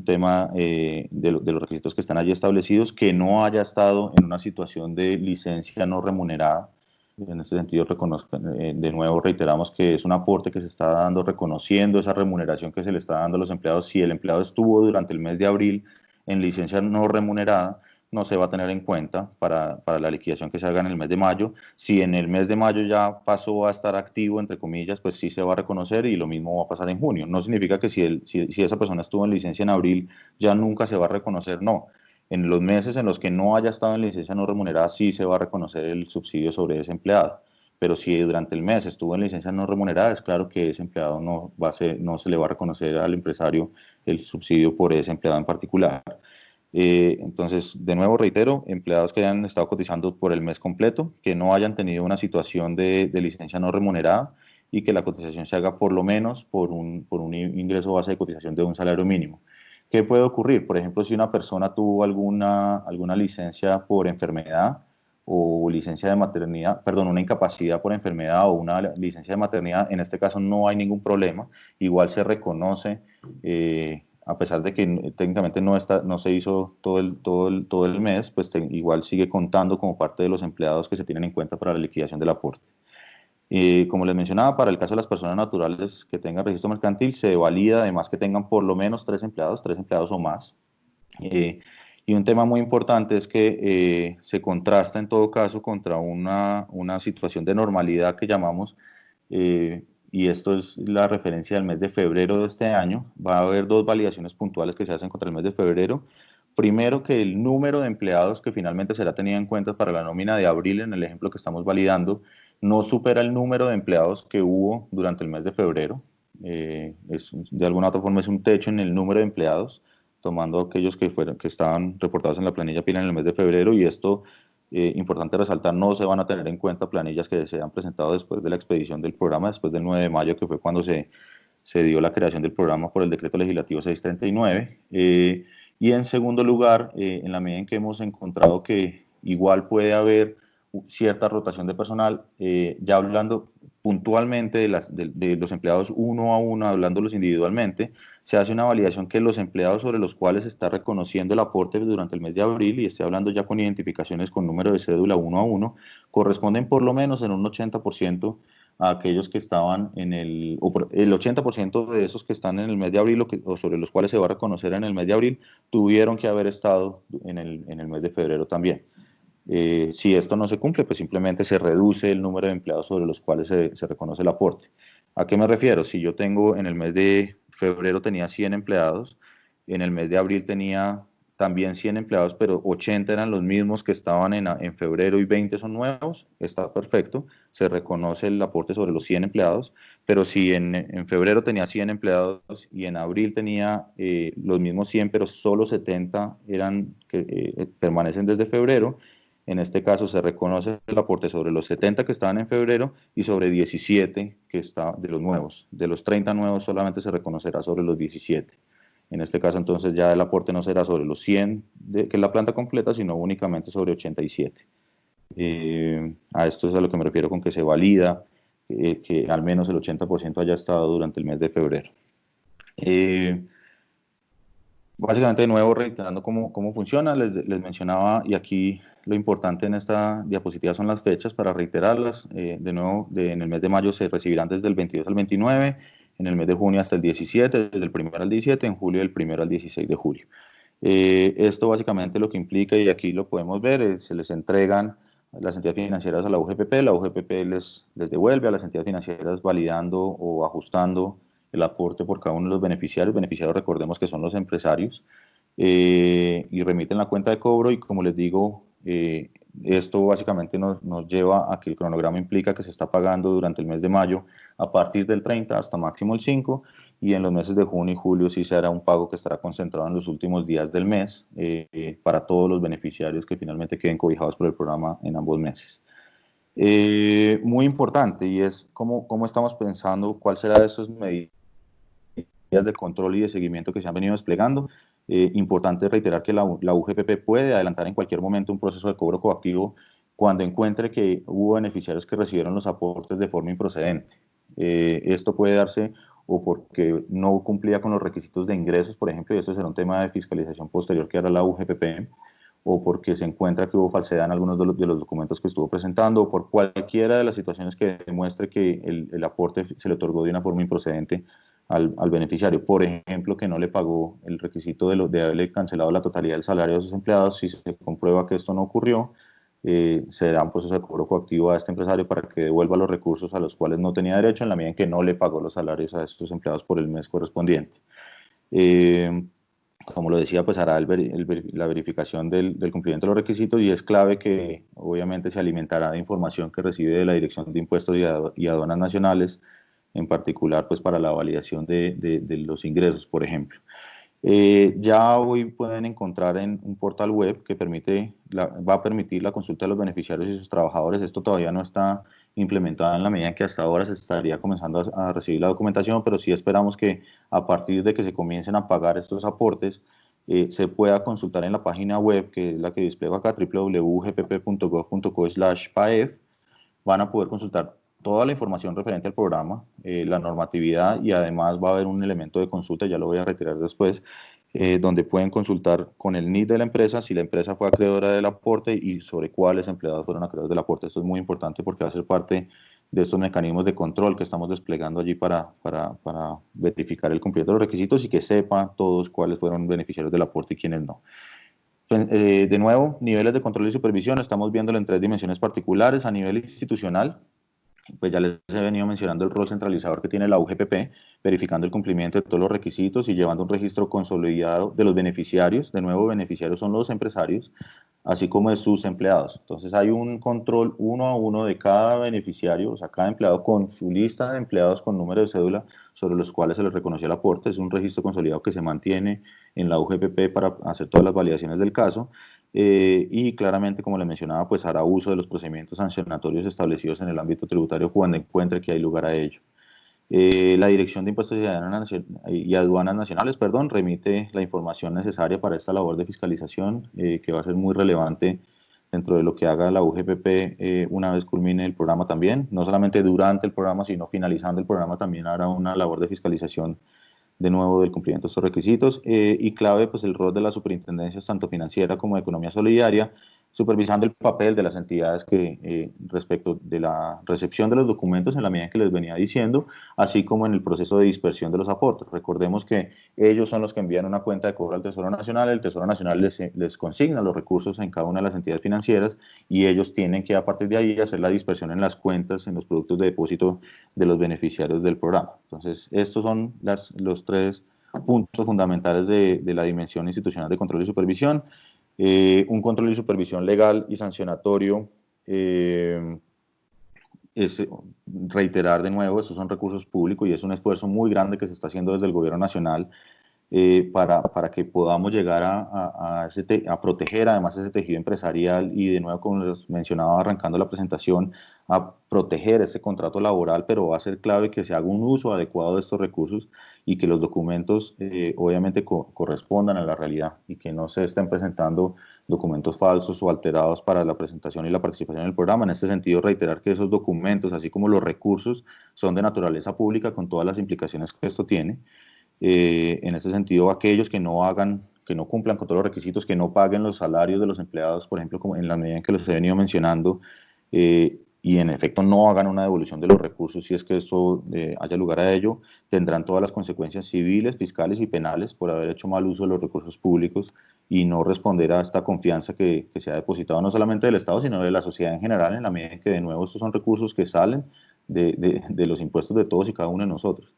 tema de los requisitos que están allí establecidos, que no haya estado en una situación de licencia no remunerada. En este sentido, de nuevo reiteramos que es un aporte que se está dando reconociendo esa remuneración que se le está dando a los empleados. Si el empleado estuvo durante el mes de abril en licencia no remunerada, no se va a tener en cuenta para la liquidación que se haga en el mes de mayo. Si en el mes de mayo ya pasó a estar activo, entre comillas, pues sí se va a reconocer, y lo mismo va a pasar en junio. No significa que si esa persona estuvo en licencia en abril ya nunca se va a reconocer, no. En los meses en los que no haya estado en licencia no remunerada sí se va a reconocer el subsidio sobre ese empleado. Pero si durante el mes estuvo en licencia no remunerada, es claro que ese empleado no se le va a reconocer al empresario el subsidio por ese empleado en particular. Entonces, de nuevo reitero, empleados que hayan estado cotizando por el mes completo, que no hayan tenido una situación de licencia no remunerada, y que la cotización se haga por lo menos por un ingreso base de cotización de un salario mínimo. ¿Qué puede ocurrir? Por ejemplo, si una persona tuvo alguna licencia por enfermedad o licencia de maternidad, perdón, una incapacidad por enfermedad o una licencia de maternidad, en este caso no hay ningún problema. Igual se reconoce, a pesar de que técnicamente no se hizo todo el mes, pues igual sigue contando como parte de los empleados que se tienen en cuenta para la liquidación del aporte. Como les mencionaba, para el caso de las personas naturales que tengan registro mercantil, se valida además que tengan por lo menos 3 empleados o más. Y un tema muy importante es que se contrasta en todo caso contra una situación de normalidad que llamamos, y esto es la referencia del mes de febrero de este año. Va a haber dos validaciones puntuales que se hacen contra el mes de febrero. Primero, que el número de empleados que finalmente será tenido en cuenta para la nómina de abril, en el ejemplo que estamos validando, no supera el número de empleados que hubo durante el mes de febrero. De alguna otra forma es un techo en el número de empleados, tomando aquellos que estaban reportados en la planilla PILA en el mes de febrero. Y esto, importante resaltar, no se van a tener en cuenta planillas que se han presentado después de la expedición del programa, después del 9 de mayo, que fue cuando se dio la creación del programa por el decreto legislativo 639. Y en segundo lugar, en la medida en que hemos encontrado que igual puede haber cierta rotación de personal, ya hablando puntualmente de los empleados uno a uno, hablándolos individualmente, se hace una validación que los empleados sobre los cuales se está reconociendo el aporte durante el mes de abril, y estoy hablando ya con identificaciones con número de cédula uno a uno, corresponden por lo menos en un 80% a aquellos que estaban el 80% de esos que están en el mes de abril, o sobre los cuales se va a reconocer en el mes de abril, tuvieron que haber estado en el mes de febrero también. Si esto no se cumple, pues simplemente se reduce el número de empleados sobre los cuales se reconoce el aporte. ¿A qué me refiero? Si yo tengo en el mes de febrero tenía 100 empleados, en el mes de abril tenía también 100 empleados, pero 80 eran los mismos que estaban en febrero y 20 son nuevos, está perfecto, se reconoce el aporte sobre los 100 empleados. Pero si en febrero tenía 100 empleados y en abril tenía los mismos 100, pero solo 70 permanecen desde febrero, en este caso se reconoce el aporte sobre los 70 que estaban en febrero y sobre 17 que está de los nuevos. De los 30 nuevos solamente se reconocerá sobre los 17. En este caso entonces ya el aporte no será sobre los 100, que es la planta completa, sino únicamente sobre 87. A esto es a lo que me refiero con que se valida que al menos el 80% haya estado durante el mes de febrero. Básicamente, de nuevo, reiterando cómo funciona, les mencionaba, y aquí lo importante en esta diapositiva son las fechas para reiterarlas. De nuevo, en el mes de mayo se recibirán desde el 22 al 29, en el mes de junio hasta el 17, desde el 1 al 17, en julio del 1 al 16 de julio. Esto básicamente lo que implica, y aquí lo podemos ver, se les entregan las entidades financieras a la UGPP, la UGPP les devuelve a las entidades financieras validando o ajustando el aporte por cada uno de los beneficiarios. Beneficiarios, recordemos que son los empresarios, y remiten la cuenta de cobro. Y como les digo, esto básicamente nos lleva a que el cronograma implica que se está pagando durante el mes de mayo a partir del 30 hasta máximo el 5, y en los meses de junio y julio sí se hará un pago que estará concentrado en los últimos días del mes, para todos los beneficiarios que finalmente queden cobijados por el programa en ambos meses. Muy importante, y es cómo estamos pensando cuál será de esas medidas de control y de seguimiento que se han venido desplegando. Importante reiterar que la UGPP puede adelantar en cualquier momento un proceso de cobro coactivo cuando encuentre que hubo beneficiarios que recibieron los aportes de forma improcedente. Esto puede darse o porque no cumplía con los requisitos de ingresos, por ejemplo, y esto será un tema de fiscalización posterior que hará la UGPP, o porque se encuentra que hubo falsedad en algunos de los documentos que estuvo presentando, o por cualquiera de las situaciones que demuestre que el aporte se le otorgó de una forma improcedente al beneficiario. Por ejemplo, que no le pagó el requisito de haberle cancelado la totalidad del salario de sus empleados. Si se comprueba que esto no ocurrió, se da un proceso de cobro coactivo a este empresario para que devuelva los recursos a los cuales no tenía derecho en la medida en que no le pagó los salarios a estos empleados por el mes correspondiente. Como lo decía, pues hará la verificación del cumplimiento de los requisitos, y es clave que obviamente se alimentará de información que recibe de la Dirección de Impuestos y Aduanas Nacionales, en particular pues para la validación de los ingresos, por ejemplo. Ya hoy pueden encontrar en un portal web que va a permitir la consulta de los beneficiarios y sus trabajadores. Esto todavía no está implementado en la medida en que hasta ahora se estaría comenzando a recibir la documentación, pero sí esperamos que a partir de que se comiencen a pagar estos aportes, se pueda consultar en la página web, que es la que despliego acá, www.gpp.gov.co/paef. Van a poder consultar toda la información referente al programa, la normatividad, y además va a haber un elemento de consulta, ya lo voy a retirar después, donde pueden consultar con el NID de la empresa si la empresa fue acreedora del aporte y sobre cuáles empleados fueron acreedores del aporte. Esto es muy importante porque va a ser parte de estos mecanismos de control que estamos desplegando allí para verificar el cumplimiento de los requisitos y que sepan todos cuáles fueron beneficiarios del aporte y quiénes no. De nuevo, niveles de control y supervisión, estamos viéndolo en 3 dimensiones particulares. A nivel institucional, pues ya les he venido mencionando el rol centralizador que tiene la UGPP, verificando el cumplimiento de todos los requisitos y llevando un registro consolidado de los beneficiarios. De nuevo, beneficiarios son los empresarios, así como de sus empleados. Entonces hay un control uno a uno de cada beneficiario, o sea, cada empleado con su lista de empleados con número de cédula sobre los cuales se les reconoció el aporte. Es un registro consolidado que se mantiene en la UGPP para hacer todas las validaciones del caso. Y claramente, como le mencionaba, pues hará uso de los procedimientos sancionatorios establecidos en el ámbito tributario cuando encuentre que hay lugar a ello. La Dirección de Impuestos y Aduanas Nacionales, remite la información necesaria para esta labor de fiscalización, que va a ser muy relevante dentro de lo que haga la UGPP una vez culmine el programa también. No solamente durante el programa, sino finalizando el programa también hará una labor de fiscalización de nuevo del cumplimiento de estos requisitos, y clave pues el rol de las superintendencias tanto financiera como de economía solidaria, supervisando el papel de las entidades que respecto de la recepción de los documentos en la medida en que les venía diciendo, así como en el proceso de dispersión de los aportes. Recordemos que ellos son los que envían una cuenta de cobro al Tesoro Nacional, el Tesoro Nacional les consigna los recursos en cada una de las entidades financieras y ellos tienen que a partir de ahí hacer la dispersión en las cuentas, en los productos de depósito de los beneficiarios del programa. Entonces, estos son los 3 puntos fundamentales de la dimensión institucional de control y supervisión. Un control y supervisión legal y sancionatorio es reiterar de nuevo, estos son recursos públicos y es un esfuerzo muy grande que se está haciendo desde el gobierno nacional para que podamos llegar a proteger además ese tejido empresarial y de nuevo, como les mencionaba arrancando la presentación, a proteger ese contrato laboral, pero va a ser clave que se haga un uso adecuado de estos recursos y que los documentos obviamente correspondan a la realidad y que no se estén presentando documentos falsos o alterados para la presentación y la participación en el programa. En este sentido, reiterar que esos documentos, así como los recursos, son de naturaleza pública con todas las implicaciones que esto tiene. En ese sentido, aquellos que no cumplan con todos los requisitos, que no paguen los salarios de los empleados, por ejemplo, como en la medida en que los he venido mencionando, y en efecto no hagan una devolución de los recursos, si es que esto haya lugar a ello, tendrán todas las consecuencias civiles, fiscales y penales por haber hecho mal uso de los recursos públicos y no responder a esta confianza que se ha depositado no solamente del Estado, sino de la sociedad en general, en la medida en que de nuevo estos son recursos que salen de los impuestos de todos y cada uno de nosotros.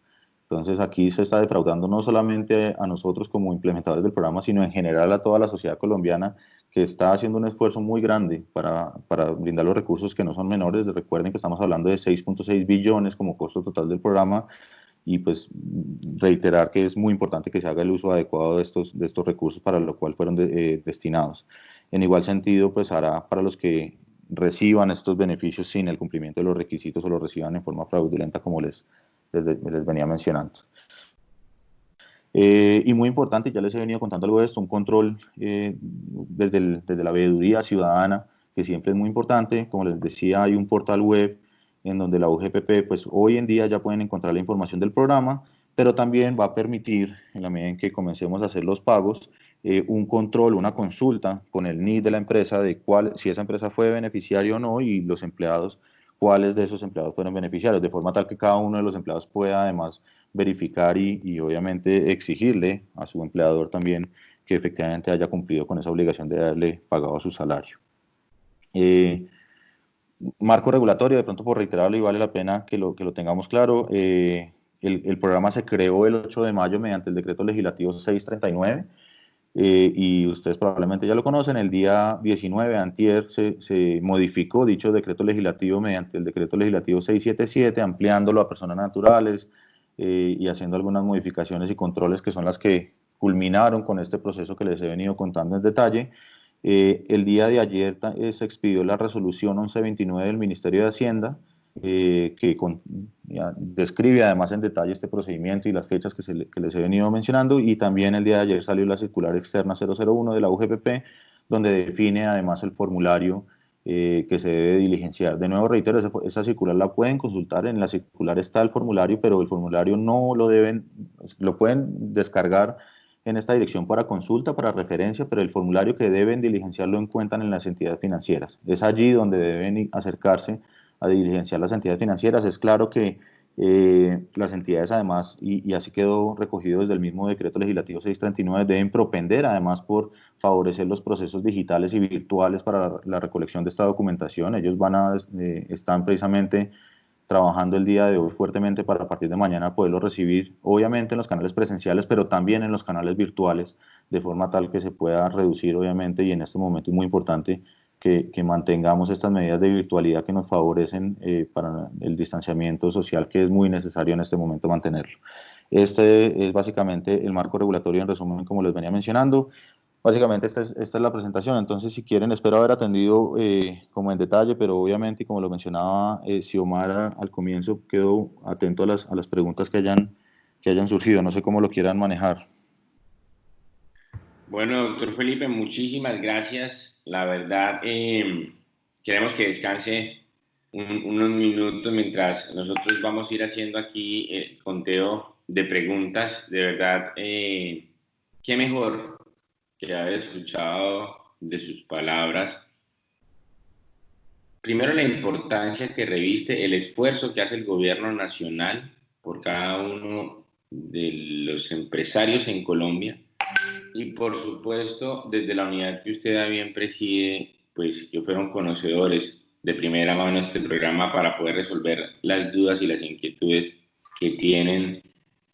Entonces aquí se está defraudando no solamente a nosotros como implementadores del programa, sino en general a toda la sociedad colombiana que está haciendo un esfuerzo muy grande para brindar los recursos que no son menores. Recuerden que estamos hablando de 6.6 billones como costo total del programa y pues reiterar que es muy importante que se haga el uso adecuado de estos recursos para lo cual fueron destinados. En igual sentido, pues hará para los que reciban estos beneficios sin el cumplimiento de los requisitos o los reciban en forma fraudulenta como les venía mencionando. Y muy importante, ya les he venido contando algo de esto, un control desde la veeduría ciudadana, que siempre es muy importante. Como les decía, hay un portal web en donde la UGPP, pues hoy en día ya pueden encontrar la información del programa, pero también va a permitir, en la medida en que comencemos a hacer los pagos, un control, una consulta con el NID de la empresa de si esa empresa fue beneficiaria o no, y los empleados, cuáles de esos empleados fueron beneficiarios, de forma tal que cada uno de los empleados pueda además verificar y obviamente exigirle a su empleador también que efectivamente haya cumplido con esa obligación de haberle pagado su salario. Marco regulatorio, de pronto por reiterarlo y vale la pena que lo tengamos claro, el programa se creó el 8 de mayo mediante el decreto legislativo 639, y ustedes probablemente ya lo conocen. El día 19 antier se modificó dicho decreto legislativo mediante el decreto legislativo 677, ampliándolo a personas naturales y haciendo algunas modificaciones y controles que son las que culminaron con este proceso que les he venido contando en detalle. El día de ayer se expidió la resolución 1129 del Ministerio de Hacienda, describe además en detalle este procedimiento y las fechas que les he venido mencionando, y también el día de ayer salió la circular externa 001 de la UGPP, donde define además el formulario que se debe diligenciar. De nuevo reitero, esa circular la pueden consultar, en la circular está el formulario, pero el formulario no lo pueden descargar en esta dirección para consulta, para referencia, pero el formulario que deben diligenciar lo encuentran en las entidades financieras. Es allí donde deben acercarse a diligenciar las entidades financieras. Es claro que las entidades además, y así quedó recogido desde el mismo decreto legislativo 639, deben propender además por favorecer los procesos digitales y virtuales para la recolección de esta documentación. Ellos están precisamente trabajando el día de hoy fuertemente para a partir de mañana poderlo recibir, obviamente en los canales presenciales, pero también en los canales virtuales, de forma tal que se pueda reducir, obviamente, y en este momento es muy importante que mantengamos estas medidas de virtualidad que nos favorecen para el distanciamiento social, que es muy necesario en este momento mantenerlo. Este es básicamente el marco regulatorio en resumen, como les venía mencionando. Básicamente esta es la presentación. Entonces, si quieren, espero haber atendido como en detalle, pero obviamente, y como lo mencionaba Xiomara al comienzo, quedo atento a las preguntas que hayan surgido. No sé cómo lo quieran manejar. Bueno, doctor Felipe, muchísimas gracias. La verdad, queremos que descanse unos minutos mientras nosotros vamos a ir haciendo aquí el conteo de preguntas. De verdad, qué mejor que haber escuchado de sus palabras. Primero, la importancia que reviste el esfuerzo que hace el gobierno nacional por cada uno de los empresarios en Colombia. Y por supuesto, desde la unidad que usted bien preside, pues que fueron conocedores de primera mano de este programa para poder resolver las dudas y las inquietudes que tienen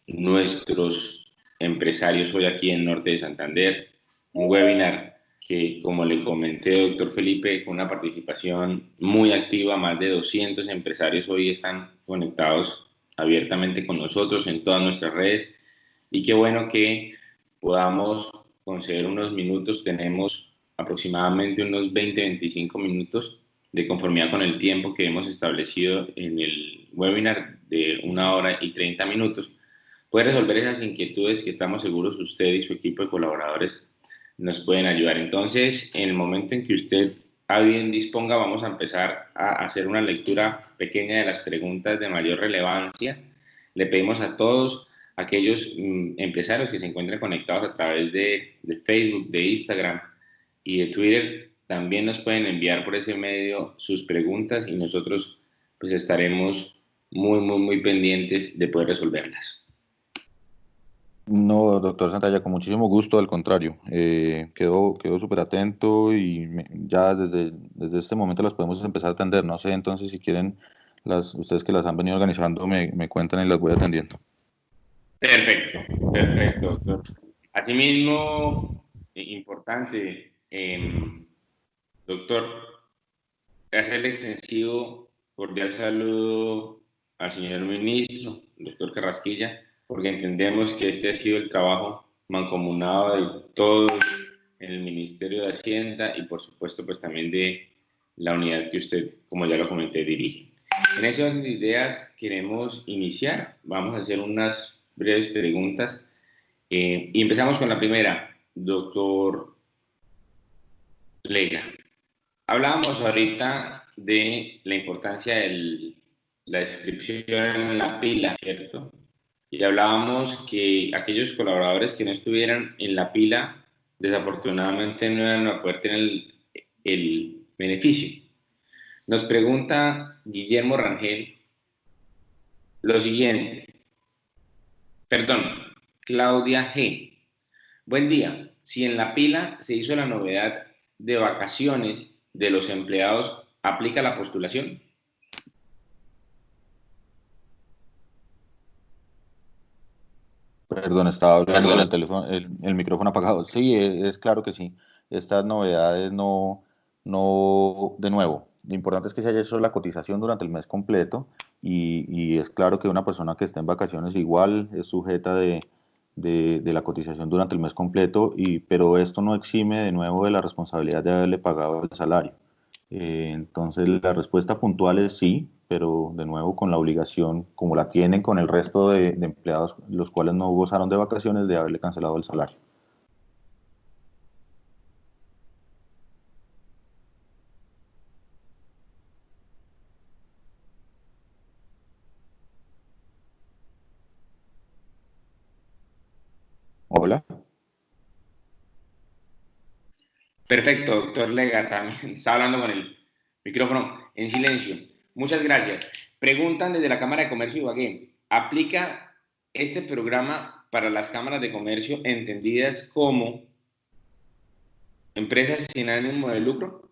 nuestros empresarios hoy aquí en Norte de Santander. Un webinar que, como le comenté, doctor Felipe, con una participación muy activa, más de 200 empresarios hoy están conectados abiertamente con nosotros en todas nuestras redes, y qué bueno que podamos conceder unos minutos. Tenemos aproximadamente unos 20-25 minutos de conformidad con el tiempo que hemos establecido en el webinar de 1 hora y 30 minutos. Puede resolver esas inquietudes que estamos seguros usted y su equipo de colaboradores nos pueden ayudar. Entonces, en el momento en que usted a bien disponga, vamos a empezar a hacer una lectura pequeña de las preguntas de mayor relevancia. Le pedimos a todos aquellos empresarios que se encuentren conectados a través de Facebook, de Instagram y de Twitter, también nos pueden enviar por ese medio sus preguntas y nosotros pues estaremos muy pendientes de poder resolverlas. No, doctor Santalla, con muchísimo gusto, al contrario, quedo súper atento y ya desde este momento las podemos empezar a atender. No sé, entonces, si quieren, ustedes que las han venido organizando me cuentan y las voy atendiendo. Perfecto, doctor. Asimismo, importante, doctor, hacerle extensivo cordial saludo al señor ministro, doctor Carrasquilla, porque entendemos que este ha sido el trabajo mancomunado de todos en el Ministerio de Hacienda y por supuesto pues también de la unidad que usted, como ya lo comenté, dirige. En esas ideas queremos iniciar. Vamos a hacer unas breves preguntas Y empezamos con la primera, doctor Lega. Hablábamos ahorita de la importancia de la inscripción en la pila, ¿cierto? Y hablábamos que aquellos colaboradores que no estuvieran en la pila, desafortunadamente no iban a poder tener el beneficio. Nos pregunta Guillermo Rangel lo siguiente, perdón, Claudia G. Buen día. Si en la pila se hizo la novedad de vacaciones de los empleados, ¿aplica la postulación? Perdón, estaba hablando con el teléfono, el micrófono apagado. Sí, es claro que sí. Estas novedades no, de nuevo, lo importante es que se haya hecho la cotización durante el mes completo y es claro que una persona que está en vacaciones igual es sujeta de la cotización durante el mes completo, pero esto no exime de nuevo de la responsabilidad de haberle pagado el salario. Entonces la respuesta puntual es sí, pero de nuevo con la obligación, como la tienen con el resto de empleados, los cuales no gozaron de vacaciones, de haberle cancelado el salario. Hola. Perfecto, doctor Lega, también está hablando con el micrófono en silencio. Muchas gracias. Preguntan desde la Cámara de Comercio de Ibagué, ¿aplica este programa para las cámaras de comercio entendidas como empresas sin ánimo de lucro?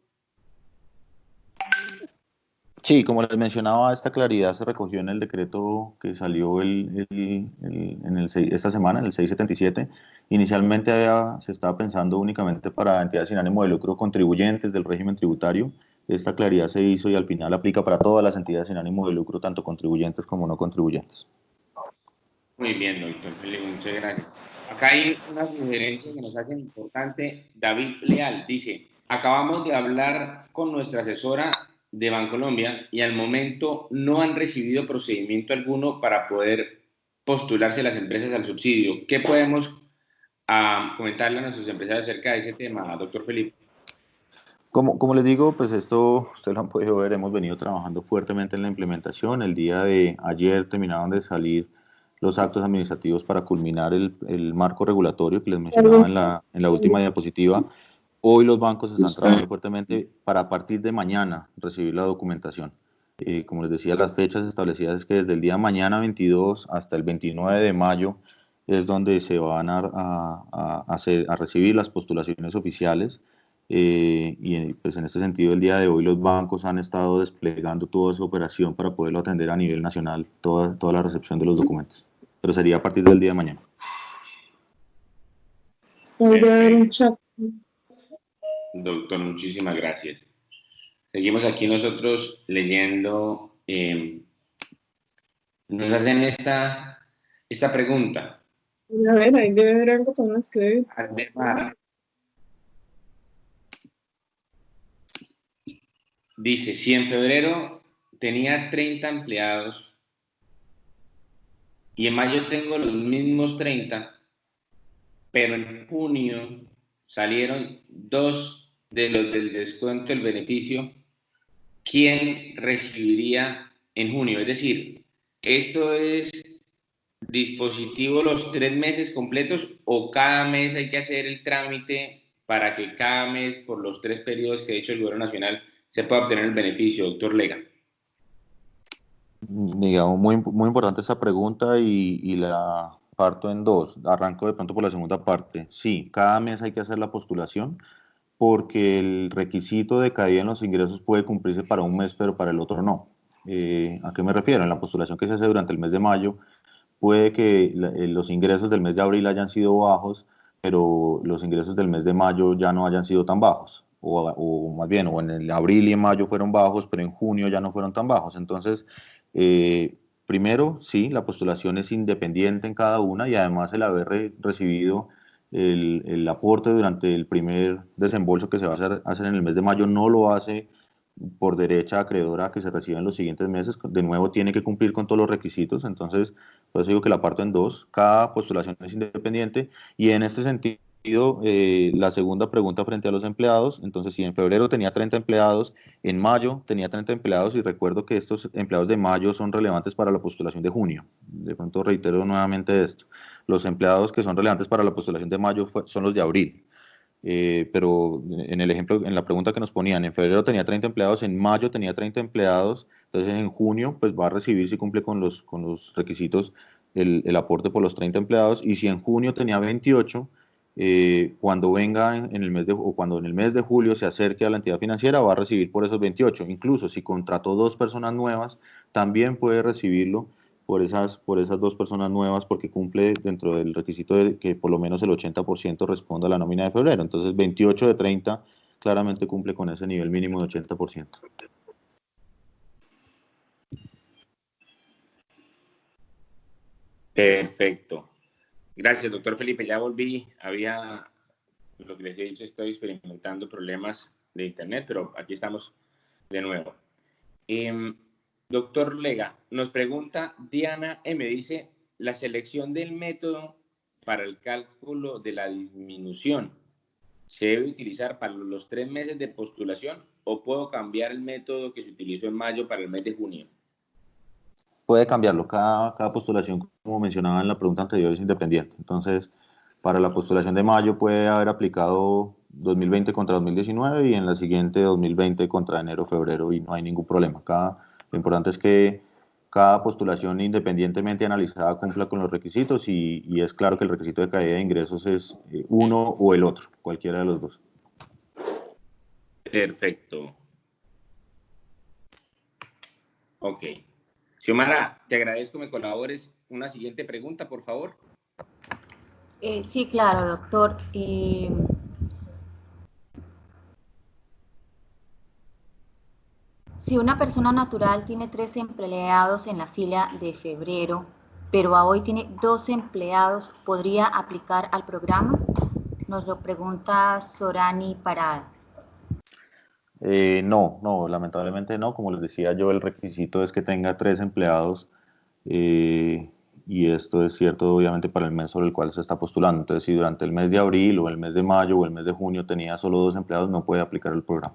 Sí, como les mencionaba, esta claridad se recogió en el decreto que salió esta semana, en el 677. Inicialmente se estaba pensando únicamente para entidades sin ánimo de lucro contribuyentes del régimen tributario. Esta claridad se hizo y al final aplica para todas las entidades sin ánimo de lucro, tanto contribuyentes como no contribuyentes. Muy bien, doctor Felipe, muchas gracias. Acá hay una sugerencia que nos hace importante. David Leal dice, acabamos de hablar con nuestra asesora de Bancolombia y al momento no han recibido procedimiento alguno para poder postularse las empresas al subsidio. ¿Qué podemos comentarle a nuestros empresarios acerca de ese tema, doctor Felipe? Como les digo, pues esto, ustedes lo han podido ver, hemos venido trabajando fuertemente en la implementación. El día de ayer terminaron de salir los actos administrativos para culminar el marco regulatorio que les mencionaba en la última diapositiva. Hoy los bancos están trabajando fuertemente para a partir de mañana recibir la documentación. Como les decía, las fechas establecidas es que desde el día mañana 22 hasta el 29 de mayo es donde se van a recibir las postulaciones oficiales. Y pues en este sentido, el día de hoy los bancos han estado desplegando toda esa operación para poderlo atender a nivel nacional, toda la recepción de los documentos. Pero sería a partir del día de mañana. Doctor, muchísimas gracias. Seguimos aquí nosotros leyendo. Nos hacen esta pregunta. A ver, ahí debe haber algo para escribir. Dice, si en febrero tenía 30 empleados y en mayo tengo los mismos 30, pero en junio salieron 2 de los del descuento del beneficio, ¿quién recibiría en junio? Es decir, ¿esto es dispositivo los 3 meses completos o cada mes hay que hacer el trámite para que cada mes, por los 3 periodos que ha hecho el Gobierno Nacional, se pueda obtener el beneficio, doctor Lega? Digamos, muy importante esta pregunta y la parto en dos. Arranco de pronto por la segunda parte. Sí, cada mes hay que hacer la postulación porque el requisito de caída en los ingresos puede cumplirse para un mes, pero para el otro no. ¿A qué me refiero? En la postulación que se hace durante el mes de mayo, puede que los ingresos del mes de abril hayan sido bajos, pero los ingresos del mes de mayo ya no hayan sido tan bajos. O más bien, o en el abril y en mayo fueron bajos, pero en junio ya no fueron tan bajos. Entonces, primero, sí, la postulación es independiente en cada una y además el haber recibido el aporte durante el primer desembolso que se va a hacer en el mes de mayo no lo hace por derecha acreedora que se reciba en los siguientes meses, de nuevo tiene que cumplir con todos los requisitos. Entonces, por eso digo que la parto en dos. Cada postulación es independiente y en este sentido, la segunda pregunta frente a los empleados, entonces si en febrero tenía 30 empleados, en mayo tenía 30 empleados y recuerdo que estos empleados de mayo son relevantes para la postulación de junio. De pronto reitero nuevamente esto. Los empleados que son relevantes para la postulación de mayo son los de abril. Pero en el ejemplo, en la pregunta que nos ponían, en febrero tenía 30 empleados, en mayo tenía 30 empleados, entonces en junio pues va a recibir, si cumple con los requisitos, el aporte por los 30 empleados, y si en junio tenía 28, cuando venga en el mes de, o cuando en el mes de julio se acerque a la entidad financiera, va a recibir por esos 28. Incluso si contrató dos personas nuevas, también puede recibirlo por esas dos personas nuevas, porque cumple dentro del requisito de que por lo menos el 80% responda a la nómina de febrero. Entonces 28 de 30 claramente cumple con ese nivel mínimo de 80%. Perfecto. Gracias, doctor Felipe. Ya volví. Había, lo que les he dicho, estoy experimentando problemas de internet, pero aquí estamos de nuevo. Doctor Lega, nos pregunta Diana M. Dice, la selección del método para el cálculo de la disminución se debe utilizar para los 3 meses de postulación o puedo cambiar el método que se utilizó en mayo para el mes de junio. Puede cambiarlo, cada postulación, como mencionaba en la pregunta anterior, es independiente. Entonces, para la postulación de mayo puede haber aplicado 2020 contra 2019 y en la siguiente 2020 contra enero, febrero, y no hay ningún problema. Lo importante es que cada postulación independientemente analizada cumpla con los requisitos y es claro que el requisito de caída de ingresos es uno o el otro, cualquiera de los dos. Perfecto. Ok. Xiomara, te agradezco, me colabores. Una siguiente pregunta, por favor. Sí, claro, doctor. Si una persona natural tiene 3 empleados en la fila de febrero, pero a hoy tiene 2 empleados, ¿podría aplicar al programa? Nos lo pregunta Sorani Parada. No, lamentablemente no. Como les decía yo, el requisito es que tenga 3 empleados y esto es cierto obviamente para el mes sobre el cual se está postulando. Entonces, si durante el mes de abril o el mes de mayo o el mes de junio tenía solo 2 empleados, no puede aplicar el programa.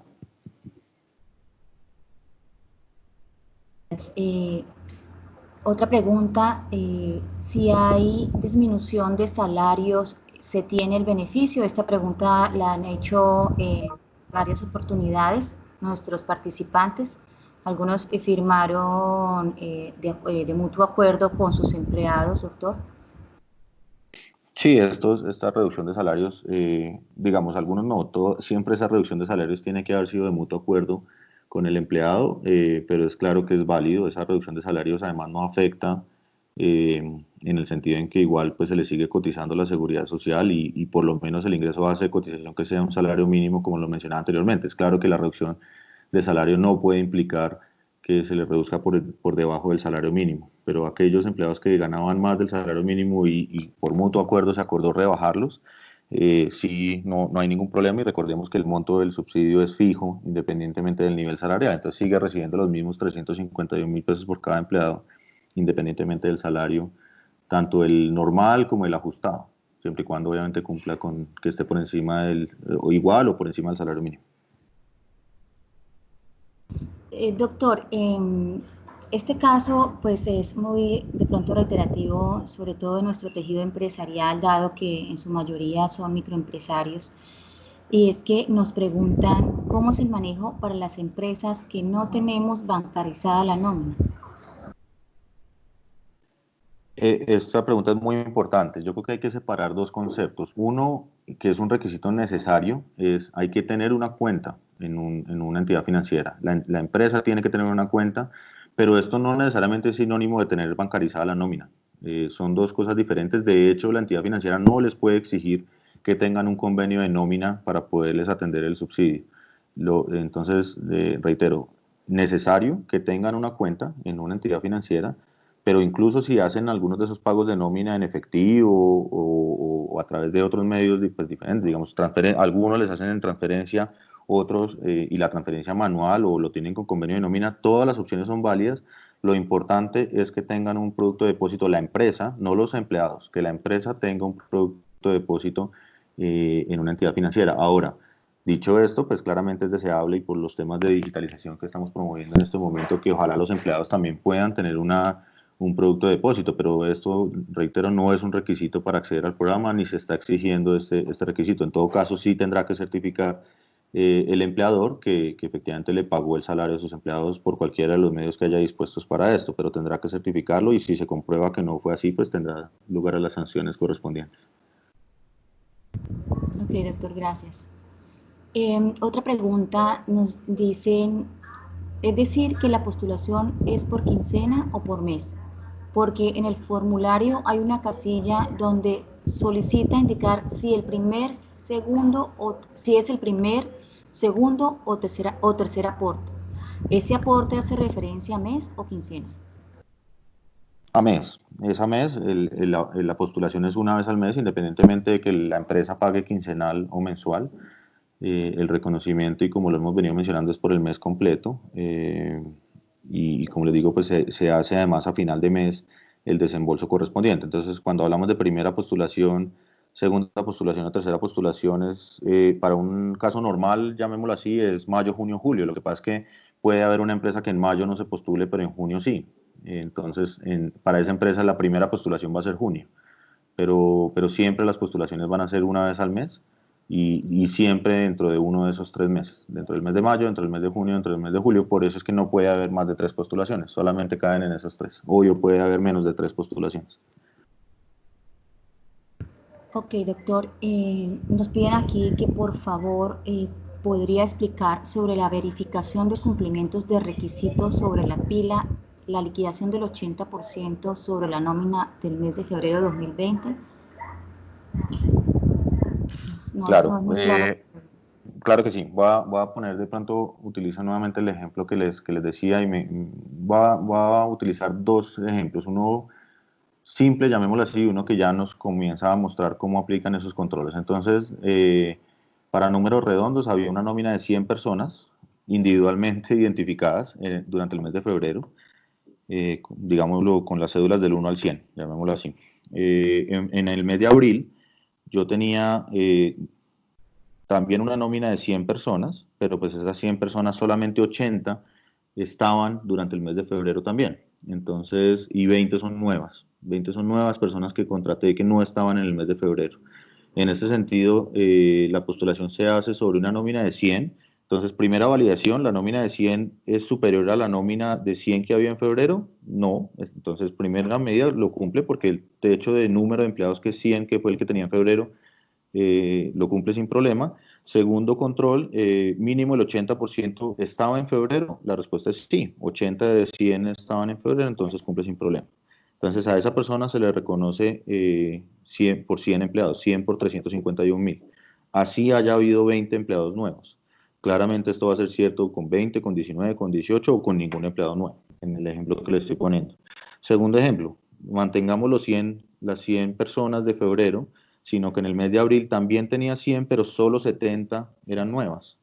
Otra pregunta, si hay disminución de salarios, ¿se tiene el beneficio? Esta pregunta la han hecho varias oportunidades nuestros participantes. Algunos firmaron de mutuo acuerdo con sus empleados, doctor. Sí, esta reducción de salarios, digamos, algunos no, siempre esa reducción de salarios tiene que haber sido de mutuo acuerdo con el empleado, pero es claro que es válido. Esa reducción de salarios además no afecta en el sentido en que igual pues se le sigue cotizando la seguridad social y por lo menos el ingreso base de cotización que sea un salario mínimo, como lo mencionaba anteriormente. Es claro que la reducción de salario no puede implicar que se le reduzca por debajo del salario mínimo, pero aquellos empleados que ganaban más del salario mínimo y por mutuo acuerdo se acordó rebajarlos, sí, no hay ningún problema, y recordemos que el monto del subsidio es fijo independientemente del nivel salarial, entonces sigue recibiendo los mismos 351.000 pesos por cada empleado independientemente del salario, tanto el normal como el ajustado, siempre y cuando obviamente cumpla con que esté por encima o igual o por encima del salario mínimo. Doctor, este caso pues es muy de pronto reiterativo, sobre todo en nuestro tejido empresarial, dado que en su mayoría son microempresarios, y es que nos preguntan cómo es el manejo para las empresas que no tenemos bancarizada la nómina. Esta pregunta es muy importante. Yo creo que hay que separar dos conceptos. Uno, que es un requisito necesario, es hay que tener una cuenta en una entidad financiera. La empresa tiene que tener una cuenta, pero esto no necesariamente es sinónimo de tener bancarizada la nómina. Son dos cosas diferentes. De hecho, la entidad financiera no les puede exigir que tengan un convenio de nómina para poderles atender el subsidio. Entonces, reitero, necesario que tengan una cuenta en una entidad financiera, pero incluso si hacen algunos de esos pagos de nómina en efectivo o a través de otros medios pues, diferentes, digamos, algunos les hacen en transferencia otros y la transferencia manual o lo tienen con convenio de nómina, todas las opciones son válidas. Lo importante es que tengan un producto de depósito la empresa, no los empleados, que la empresa tenga un producto de depósito en una entidad financiera. Ahora, dicho esto, pues claramente es deseable y por los temas de digitalización que estamos promoviendo en este momento, que ojalá los empleados también puedan tener un producto de depósito, pero esto, reitero, no es un requisito para acceder al programa ni se está exigiendo este requisito. En todo caso, sí tendrá que certificar el empleador que efectivamente le pagó el salario a sus empleados por cualquiera de los medios que haya dispuestos para esto, pero tendrá que certificarlo y si se comprueba que no fue así, pues tendrá lugar a las sanciones correspondientes. Ok, doctor, gracias. Otra pregunta nos dicen, es decir, que la postulación es por quincena o por mes, porque en el formulario hay una casilla donde solicita indicar si el primer, segundo o si es el primer, segundo o tercer aporte. ¿Ese aporte hace referencia a mes o quincena? A mes, es a mes, la postulación es una vez al mes, independientemente de que la empresa pague quincenal o mensual. El reconocimiento, y como lo hemos venido mencionando, es por el mes completo. Y como les digo, pues se hace además a final de mes el desembolso correspondiente. Entonces, cuando hablamos de primera postulación, segunda postulación o tercera postulación, para un caso normal, llamémoslo así, es mayo, junio, julio. Lo que pasa es que puede haber una empresa que en mayo no se postule, pero en junio sí. Entonces, para esa empresa la primera postulación va a ser junio, pero siempre las postulaciones van a ser una vez al mes y siempre dentro de uno de esos 3 meses, dentro del mes de mayo, dentro del mes de junio, dentro del mes de julio. Por eso es que no puede haber más de 3 postulaciones, solamente caen en esos 3. Obvio, puede haber menos de 3 postulaciones. Ok, doctor, nos piden aquí que por favor podría explicar sobre la verificación de cumplimientos de requisitos sobre la pila, la liquidación del 80% sobre la nómina del mes de febrero de 2020. No, Claro, no es muy claro. claro que sí. Voy a poner de pronto, utilizo nuevamente el ejemplo que les decía y voy a utilizar 2 ejemplos. Uno simple, llamémoslo así, uno que ya nos comienza a mostrar cómo aplican esos controles. Entonces, para números redondos, había una nómina de 100 personas individualmente identificadas durante el mes de febrero, digámoslo con las cédulas del 1 al 100, llamémoslo así. En el mes de abril, yo tenía también una nómina de 100 personas, pero pues esas 100 personas solamente 80 estaban durante el mes de febrero también. Entonces, y 20 son nuevas. 20 son nuevas personas que contraté que no estaban en el mes de febrero. En ese sentido, la postulación se hace sobre una nómina de 100. Entonces, primera validación, ¿la nómina de 100 es superior a la nómina de 100 que había en febrero? No. Entonces, primera medida lo cumple porque el techo de número de empleados que es 100, que fue el que tenía en febrero, lo cumple sin problema. Segundo control, mínimo el 80% estaba en febrero. La respuesta es sí, 80 de 100 estaban en febrero, entonces cumple sin problema. Entonces a esa persona se le reconoce 100 por 100 empleados, 100 por 351.000. Así haya habido 20 empleados nuevos. Claramente esto va a ser cierto con 20, con 19, con 18 o con ningún empleado nuevo, en el ejemplo que le estoy poniendo. Segundo ejemplo, mantengamos las 100 personas de febrero, sino que en el mes de abril también tenía 100, pero solo 70 eran nuevas.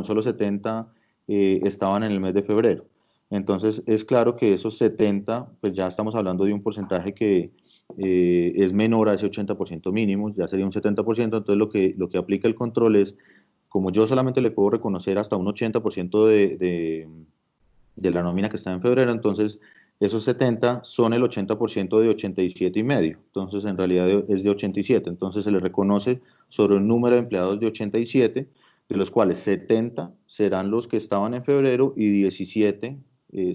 Solo 70 estaban en el mes de febrero. Entonces, es claro que esos 70, pues ya estamos hablando de un porcentaje que es menor a ese 80% mínimo, ya sería un 70%. Entonces, lo que aplica el control es, como yo solamente le puedo reconocer hasta un 80% de la nómina que está en febrero, entonces esos 70 son el 80% de 87,5. Entonces, en realidad es de 87. Entonces, se le reconoce sobre un número de empleados de 87, de los cuales 70 serán los que estaban en febrero y 17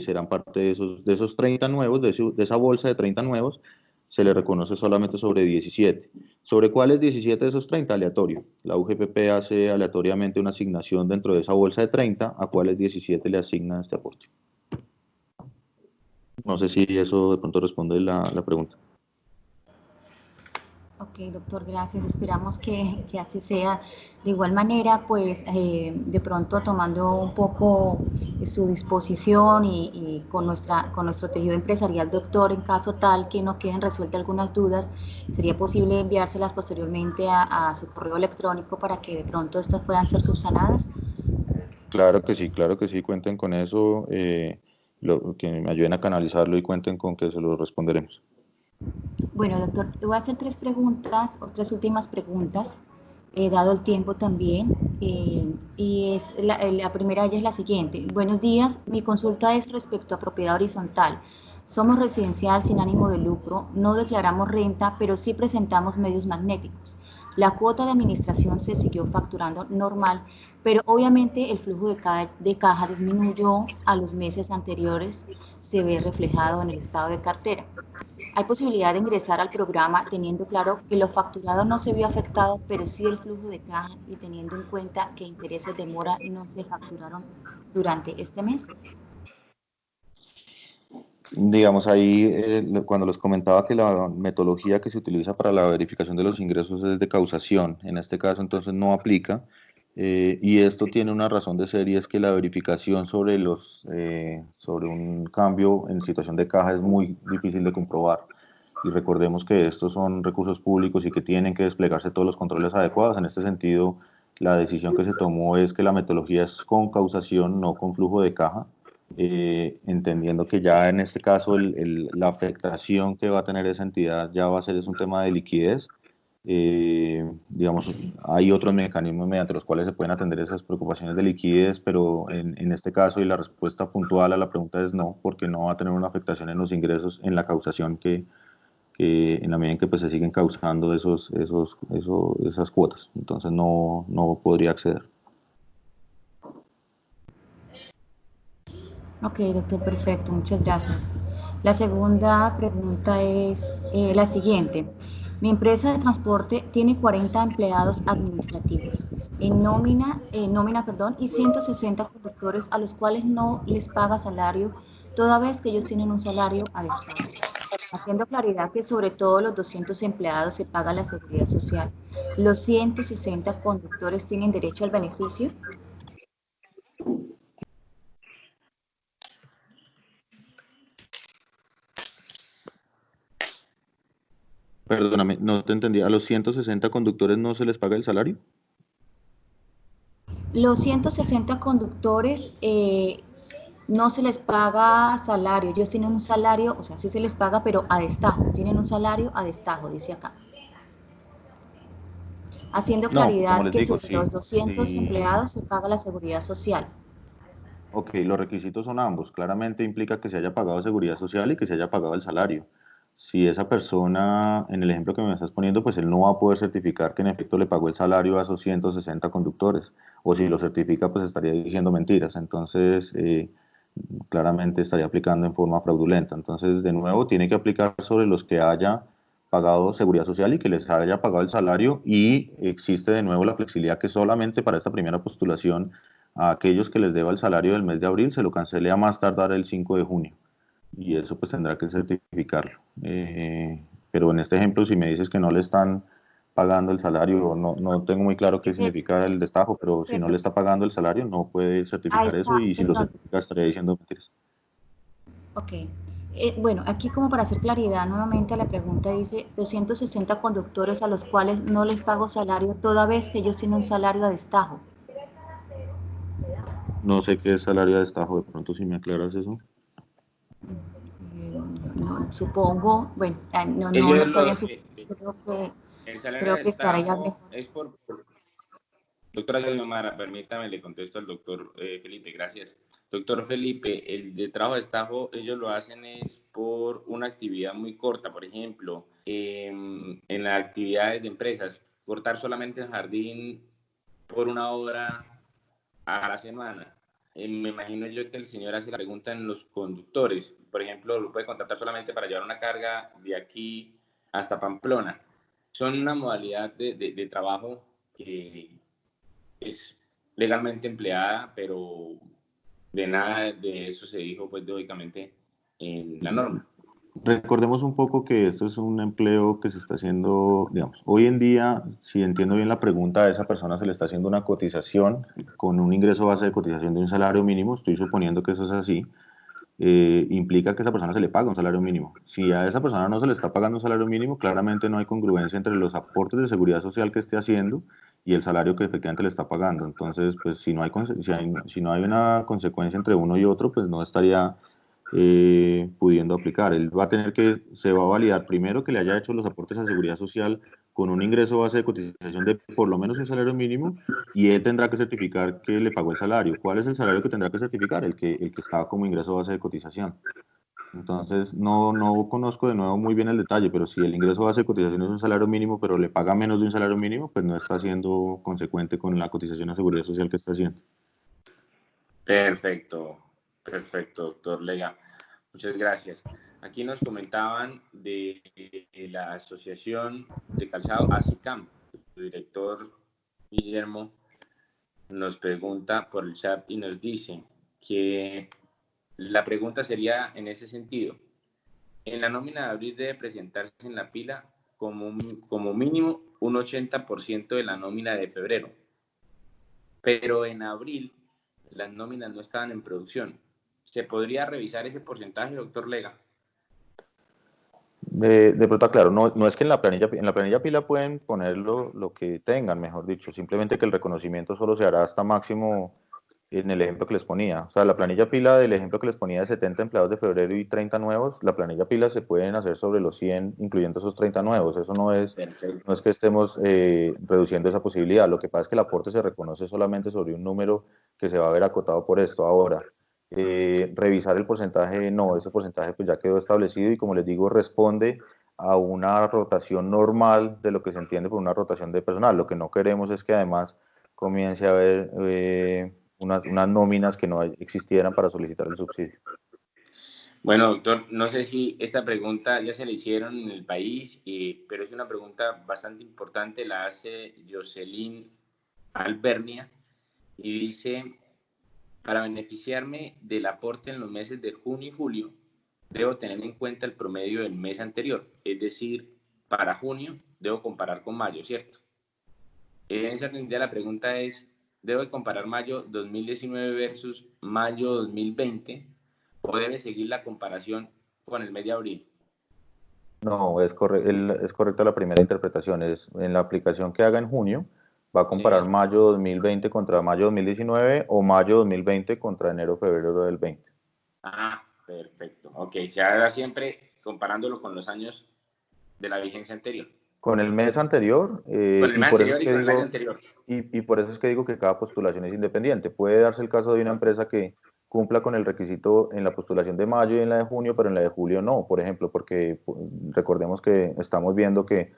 serán parte de esos 30 nuevos, de esa bolsa de 30 nuevos, se le reconoce solamente sobre 17. ¿Sobre cuáles 17 de esos 30? Aleatorio. La UGPP hace aleatoriamente una asignación dentro de esa bolsa de 30, a cuáles 17 le asigna este aporte. No sé si eso de pronto responde la pregunta. Ok, doctor, gracias. Esperamos que así sea. De igual manera, pues, de pronto tomando un poco su disposición y con nuestro tejido empresarial, doctor, en caso tal que no queden resueltas algunas dudas, ¿sería posible enviárselas posteriormente a su correo electrónico para que de pronto estas puedan ser subsanadas? claro que sí, cuenten con eso, que me ayuden a canalizarlo y cuenten con que se lo responderemos. Bueno, doctor, le voy a hacer tres preguntas, o tres últimas preguntas, dado el tiempo también. La primera de ellas es la siguiente. Buenos días, mi consulta es respecto a propiedad horizontal. Somos residencial sin ánimo de lucro, no declaramos renta, pero sí presentamos medios magnéticos. La cuota de administración se siguió facturando normal, pero obviamente el flujo de caja disminuyó a los meses anteriores, se ve reflejado en el estado de cartera. Hay posibilidad de ingresar al programa teniendo claro que lo facturado no se vio afectado, pero sí el flujo de caja y teniendo en cuenta que intereses de mora no se facturaron durante este mes. Digamos ahí, cuando les comentaba que la metodología que se utiliza para la verificación de los ingresos es de causación, en este caso entonces no aplica, y esto tiene una razón de ser y es que la verificación sobre un cambio en situación de caja es muy difícil de comprobar. Y recordemos que estos son recursos públicos y que tienen que desplegarse todos los controles adecuados. En este sentido, la decisión que se tomó es que la metodología es con causación, no con flujo de caja, entendiendo que ya en este caso la afectación que va a tener esa entidad ya va a ser es un tema de liquidez. Digamos, hay otros mecanismos mediante los cuales se pueden atender esas preocupaciones de liquidez, pero en este caso y la respuesta puntual a la pregunta es no, porque no va a tener una afectación en los ingresos en la causación que en la medida en que pues, se siguen causando esas cuotas. Entonces no podría acceder. Ok, doctor, perfecto, muchas gracias. La segunda pregunta es la siguiente. Mi empresa de transporte tiene 40 empleados administrativos en nómina, y 160 conductores a los cuales no les paga salario, toda vez que ellos tienen un salario a destajo. Haciendo claridad que sobre todo los 200 empleados se paga la seguridad social. ¿Los 160 conductores tienen derecho al beneficio? Perdóname, no te entendí. ¿A los 160 conductores no se les paga el salario? Los 160 conductores no se les paga salario, ellos tienen un salario, o sea, sí se les paga, pero a destajo, tienen un salario a destajo, dice acá. Haciendo No, como claridad les que digo, sobre los 200 sí. empleados se paga la seguridad social. Ok, los requisitos son ambos. Claramente implica que se haya pagado seguridad social y que se haya pagado el salario. Si esa persona, en el ejemplo que me estás poniendo, pues él no va a poder certificar que en efecto le pagó el salario a esos 160 conductores. O si lo certifica, pues estaría diciendo mentiras. Entonces, claramente estaría aplicando en forma fraudulenta. Entonces, de nuevo, tiene que aplicar sobre los que haya pagado seguridad social y que les haya pagado el salario, y existe de nuevo la flexibilidad que solamente para esta primera postulación a aquellos que les deba el salario del mes de abril se lo cancele a más tardar el 5 de junio, y eso pues tendrá que certificarlo. Pero en este ejemplo, si me dices que no le están pagando el salario, no tengo muy claro qué Eh, significa el destajo, pero si no le Perdón, está pagando el salario no puede ahí certificar eso, está, y si lo perdón, certifica estaría diciendo mentiras. ok. Bueno, aquí como para hacer claridad nuevamente a la pregunta dice 260 conductores a los cuales no les pago salario toda vez que ellos tienen un salario a destajo. No sé qué es salario de destajo, de pronto si me aclaras eso. No, supongo, bueno, no Ellos estaría en su... Creo que, el salario de creo que estará ya destajo mejor. es doctora Xiomara, permítame, le contesto al doctor Felipe, gracias. Doctor Felipe, el de trabajo de destajo, ellos lo hacen es por una actividad muy corta, por ejemplo, en las actividades de empresas, cortar solamente el jardín por una hora a la semana. Me imagino yo que el señor hace la pregunta en los conductores. Por ejemplo, lo puede contratar solamente para llevar una carga de aquí hasta Pamplona. Son una modalidad de trabajo que es legalmente empleada, pero de nada de eso se dijo, pues, lógicamente, en la norma. Recordemos un poco que esto es un empleo que se está haciendo, digamos, hoy en día, si entiendo bien la pregunta, a esa persona se le está haciendo una cotización con un ingreso base de cotización de un salario mínimo, estoy suponiendo que eso es así, implica que a esa persona se le paga un salario mínimo. Si a esa persona no se le está pagando un salario mínimo, claramente no hay congruencia entre los aportes de seguridad social que esté haciendo y el salario que efectivamente le está pagando. Entonces, pues si no hay, si no hay una consecuencia entre uno y otro, pues no estaría pudiendo aplicar. Él va a tener que, se va a validar primero que le haya hecho los aportes a seguridad social con un ingreso base de cotización de por lo menos un salario mínimo, y él tendrá que certificar que le pagó el salario. ¿Cuál es el salario que tendrá que certificar? El que estaba como ingreso base de cotización. Entonces, no conozco de nuevo muy bien el detalle, pero si el ingreso base de cotización es un salario mínimo, pero le paga menos de un salario mínimo, pues no está siendo consecuente con la cotización a seguridad social que está haciendo. Perfecto, perfecto, doctor Lega. Muchas gracias. Aquí nos comentaban de la Asociación de Calzado ASICAM. Su director Guillermo nos pregunta por el chat y nos dice que la pregunta sería en ese sentido. En la nómina de abril debe presentarse en la pila como mínimo un 80% de la nómina de febrero. Pero en abril las nóminas no estaban en producción. ¿Se podría revisar ese porcentaje, doctor Lega? De pronto, claro, no es que en la planilla pila pueden poner lo que tengan, mejor dicho, simplemente que el reconocimiento solo se hará hasta máximo en el ejemplo que les ponía. O sea, la planilla pila del ejemplo que les ponía de 70 empleados de febrero y 30 nuevos, la planilla pila se pueden hacer sobre los 100, incluyendo esos 30 nuevos. Eso no es que estemos reduciendo esa posibilidad. Lo que pasa es que el aporte se reconoce solamente sobre un número que se va a ver acotado por esto. Ahora, revisar el porcentaje, no, ese porcentaje pues ya quedó establecido y, como les digo, responde a una rotación normal de lo que se entiende por una rotación de personal. Lo que no queremos es que además comience a haber unas nóminas que no existieran para solicitar el subsidio. Bueno, doctor, no sé si esta pregunta ya se la hicieron en el país, pero es una pregunta bastante importante, la hace Jocelyn Albernia y dice: para beneficiarme del aporte en los meses de junio y julio, debo tener en cuenta el promedio del mes anterior, es decir, para junio debo comparar con mayo, ¿cierto? En ese orden de la pregunta es: ¿debo comparar mayo 2019 versus mayo 2020 o debe seguir la comparación con el mes de abril? No, es correcta la primera interpretación. Es en la aplicación que haga en junio, va a comparar Sí. mayo 2020 contra mayo 2019 o mayo 2020 contra enero-febrero del 20. Ah, perfecto. Ok, se haga siempre comparándolo con los años de la vigencia anterior. Con el mes anterior, Con el y mes por eso es anterior y que con el año digo, anterior. y por eso es que digo que cada postulación es independiente. Puede darse el caso de una empresa que cumpla con el requisito en la postulación de mayo y en la de junio, pero en la de julio no, por ejemplo, porque recordemos que estamos viendo que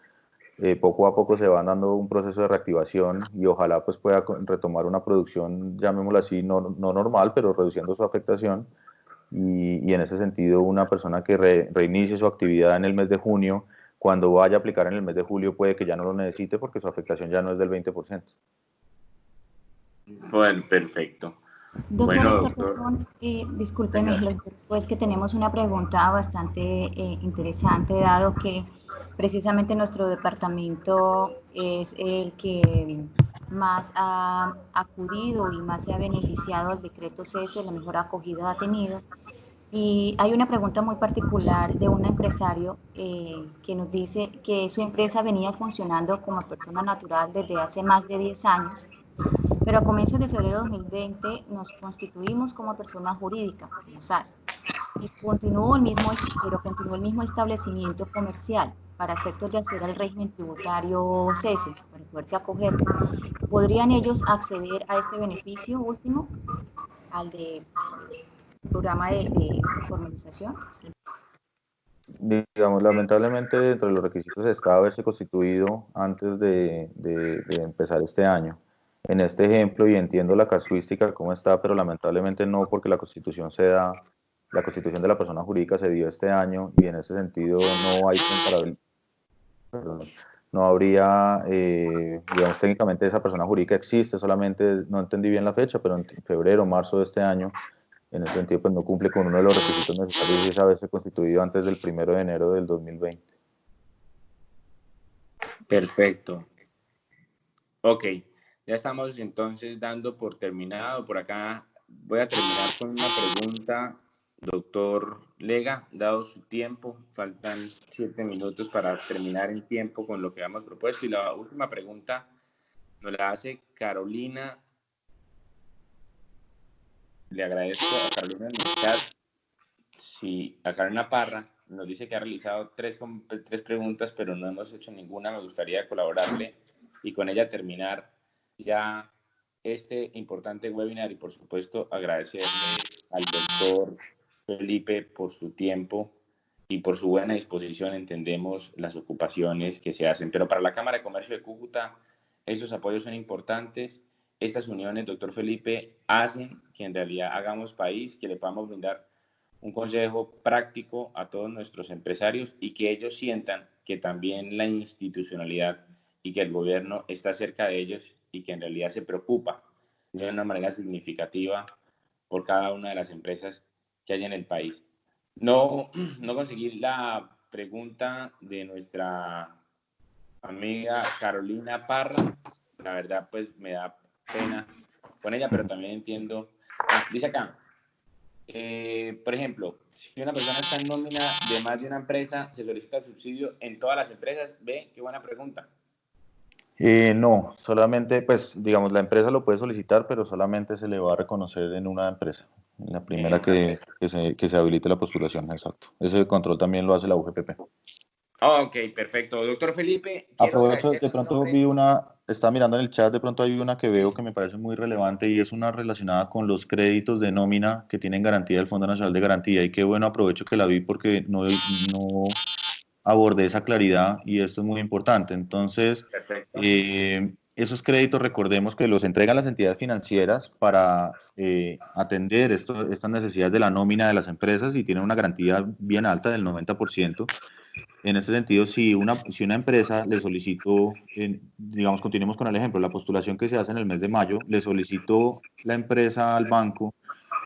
poco a poco se va dando un proceso de reactivación y ojalá pues pueda retomar una producción, llamémosla así, no normal, pero reduciendo su afectación. Y en ese sentido, una persona que reinicie su actividad en el mes de junio, cuando vaya a aplicar en el mes de julio, puede que ya no lo necesite porque su afectación ya no es del 20%. Bueno, perfecto. Doctor Bueno, Héctor, doctor. perdón, discúlpeme, Señora. pues que tenemos una pregunta bastante interesante, dado que precisamente nuestro departamento es el que más ha acudido y más se ha beneficiado del decreto CESO, la mejor acogida ha tenido. Y hay una pregunta muy particular de un empresario que nos dice que su empresa venía funcionando como persona natural desde hace más de 10 años, pero a comienzos de febrero de 2020 nos constituimos como persona jurídica, como SAS, y continuó el mismo establecimiento comercial para efectos de acceder al régimen tributario CESE, para poderse acoger. ¿Podrían ellos acceder a este beneficio último, al de programa de formalización? Digamos, lamentablemente dentro de los requisitos está haberse constituido antes de empezar este año. En este ejemplo, y entiendo la casuística cómo está, pero lamentablemente no, porque la constitución de la persona jurídica se dio este año y en ese sentido no hay comparabilidad. No habría, digamos, técnicamente esa persona jurídica existe, solamente no entendí bien la fecha, pero en febrero, marzo de este año, en ese sentido, pues no cumple con uno de los requisitos necesarios y es haberse constituido antes del 1 de enero del 2020. Perfecto. Ok, ya estamos entonces dando por terminado. Por acá voy a terminar con una pregunta, doctor Lega, dado su tiempo. Faltan 7 minutos para terminar en tiempo con lo que hemos propuesto. Y la última pregunta nos la hace Carolina. Le agradezco a Carolina en el chat. Sí, a Carolina Parra nos dice que ha realizado tres preguntas, pero no hemos hecho ninguna. Me gustaría colaborarle y con ella terminar ya este importante webinar y, por supuesto, agradecerle al doctor Felipe por su tiempo y por su buena disposición. Entendemos las ocupaciones que se hacen, pero para la Cámara de Comercio de Cúcuta esos apoyos son importantes. Estas uniones, doctor Felipe, hacen que en realidad hagamos país, que le podamos brindar un consejo práctico a todos nuestros empresarios y que ellos sientan que también la institucionalidad y que el gobierno está cerca de ellos y que en realidad se preocupa de una manera significativa por cada una de las empresas que hay en el país. No conseguí la pregunta de nuestra amiga Carolina Parra. La verdad, pues me da pena con ella, pero también entiendo. Dice acá, por ejemplo, si una persona está en nómina de más de una empresa, ¿se solicita el subsidio en todas las empresas? Ve, qué buena pregunta. No, solamente, pues, digamos, la empresa lo puede solicitar, pero solamente se le va a reconocer en una empresa, en la primera que se habilite la postulación, exacto. Ese control también lo hace la UGPP. Ok, perfecto. Doctor Felipe, aprovecho, de pronto vi estaba mirando en el chat, de pronto hay una que veo que me parece muy relevante y es una relacionada con los créditos de nómina que tienen garantía del Fondo Nacional de Garantía, y qué bueno, aprovecho que la vi porque no abordé esa claridad y esto es muy importante. Entonces, esos créditos, recordemos que los entregan las entidades financieras para atender estas necesidades de la nómina de las empresas y tienen una garantía bien alta del 90%. En ese sentido, si una empresa le solicitó, digamos, continuemos con el ejemplo, la postulación que se hace en el mes de mayo, le solicitó la empresa al banco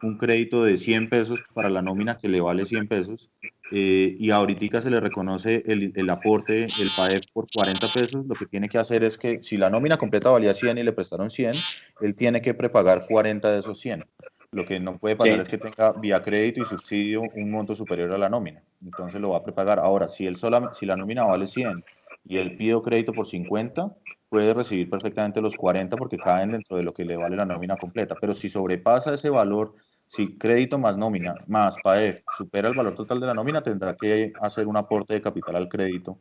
un crédito de 100 pesos para la nómina que le vale 100 pesos, y ahorita se le reconoce el aporte, el PAEF, por 40 pesos, lo que tiene que hacer es que si la nómina completa valía 100 y le prestaron 100, él tiene que prepagar 40 de esos 100. Lo que no puede pasar es que tenga vía crédito y subsidio un monto superior a la nómina. Entonces lo va a prepagar. Ahora, si la nómina vale 100 y él pide crédito por 50, puede recibir perfectamente los 40 porque caen dentro de lo que le vale la nómina completa. Pero si sobrepasa ese valor, si crédito más nómina más PAEF supera el valor total de la nómina, tendrá que hacer un aporte de capital al crédito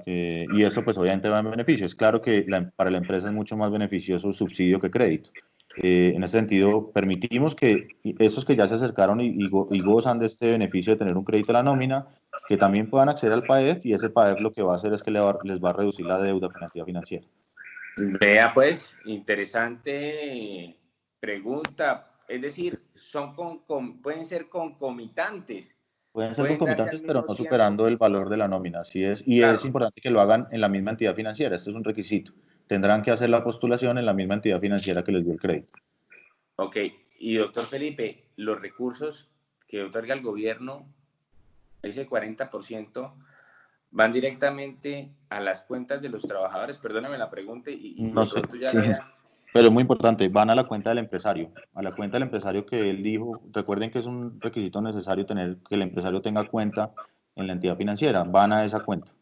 y eso pues obviamente va en beneficio. Es claro que para la empresa es mucho más beneficioso el subsidio que crédito. En ese sentido, permitimos que esos que ya se acercaron y gozan de este beneficio de tener un crédito a la nómina, que también puedan acceder al PAEF, y ese PAEF lo que va a hacer es que les va a reducir la deuda financiera. Vea, pues, interesante pregunta. Es decir, pueden ser concomitantes. Pueden ser concomitantes, pero no superando el valor de la nómina. Así es. Y claro, es importante que lo hagan en la misma entidad financiera. Esto es un requisito. Tendrán que hacer la postulación en la misma entidad financiera que les dio el crédito. Ok. Y doctor Felipe, los recursos que otorga el gobierno, ese 40%, ¿van directamente a las cuentas de los trabajadores? Perdóname la pregunta y no sé, ya sí. Pero es muy importante, van a la cuenta del empresario, que él dijo. Recuerden que es un requisito necesario que el empresario tenga cuenta en la entidad financiera, van a esa cuenta.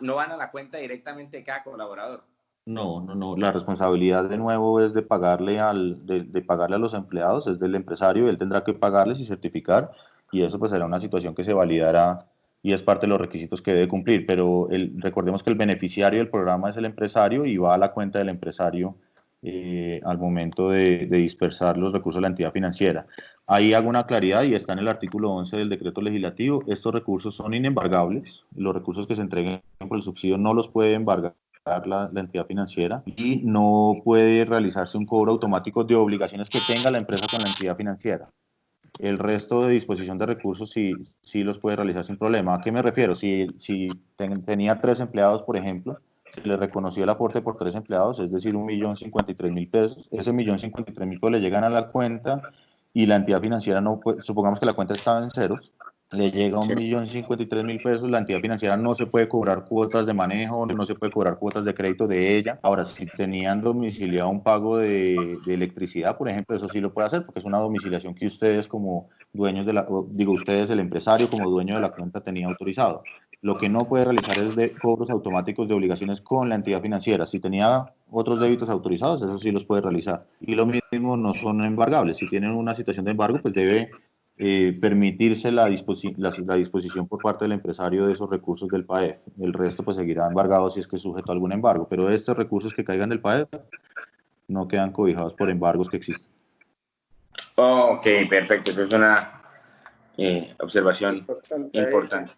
¿No van a la cuenta directamente de cada colaborador? No, la responsabilidad de nuevo es de pagarle a los empleados, es del empresario, él tendrá que pagarles y certificar, y eso pues será una situación que se validará y es parte de los requisitos que debe cumplir, pero recordemos que el beneficiario del programa es el empresario y va a la cuenta del empresario al momento de dispersar los recursos de la entidad financiera. Ahí hago una claridad y está en el artículo 11 del decreto legislativo. Estos recursos son inembargables, los recursos que se entreguen por el subsidio no los puede embargar la entidad financiera, y no puede realizarse un cobro automático de obligaciones que tenga la empresa con la entidad financiera. El resto de disposición de recursos sí los puede realizar sin problema. ¿A qué me refiero? Si tenía 3 empleados, por ejemplo, se le reconoció el aporte por 3 empleados, es decir, 1.053.000 pesos. Ese 1.053.000 pesos le llegan a la cuenta y la entidad financiera no puede, supongamos que la cuenta estaba en ceros, le llega a 1.053.000 pesos, la entidad financiera no se puede cobrar cuotas de manejo, no se puede cobrar cuotas de crédito de ella. Ahora, si tenían domiciliado un pago de electricidad, por ejemplo, eso sí lo puede hacer, porque es una domiciliación que ustedes como dueños de ustedes, el empresario como dueño de la cuenta tenía autorizado. Lo que no puede realizar es de cobros automáticos de obligaciones con la entidad financiera. Si tenía otros débitos autorizados, eso sí los puede realizar. Y lo mismo no son embargables. Si tienen una situación de embargo, pues debe permitirse la disposición por parte del empresario de esos recursos del PAEF. El resto pues seguirá embargado si es que es sujeto a algún embargo, pero estos recursos que caigan del PAEF no quedan cobijados por embargos que existen. Ok, perfecto. Eso es una observación importante.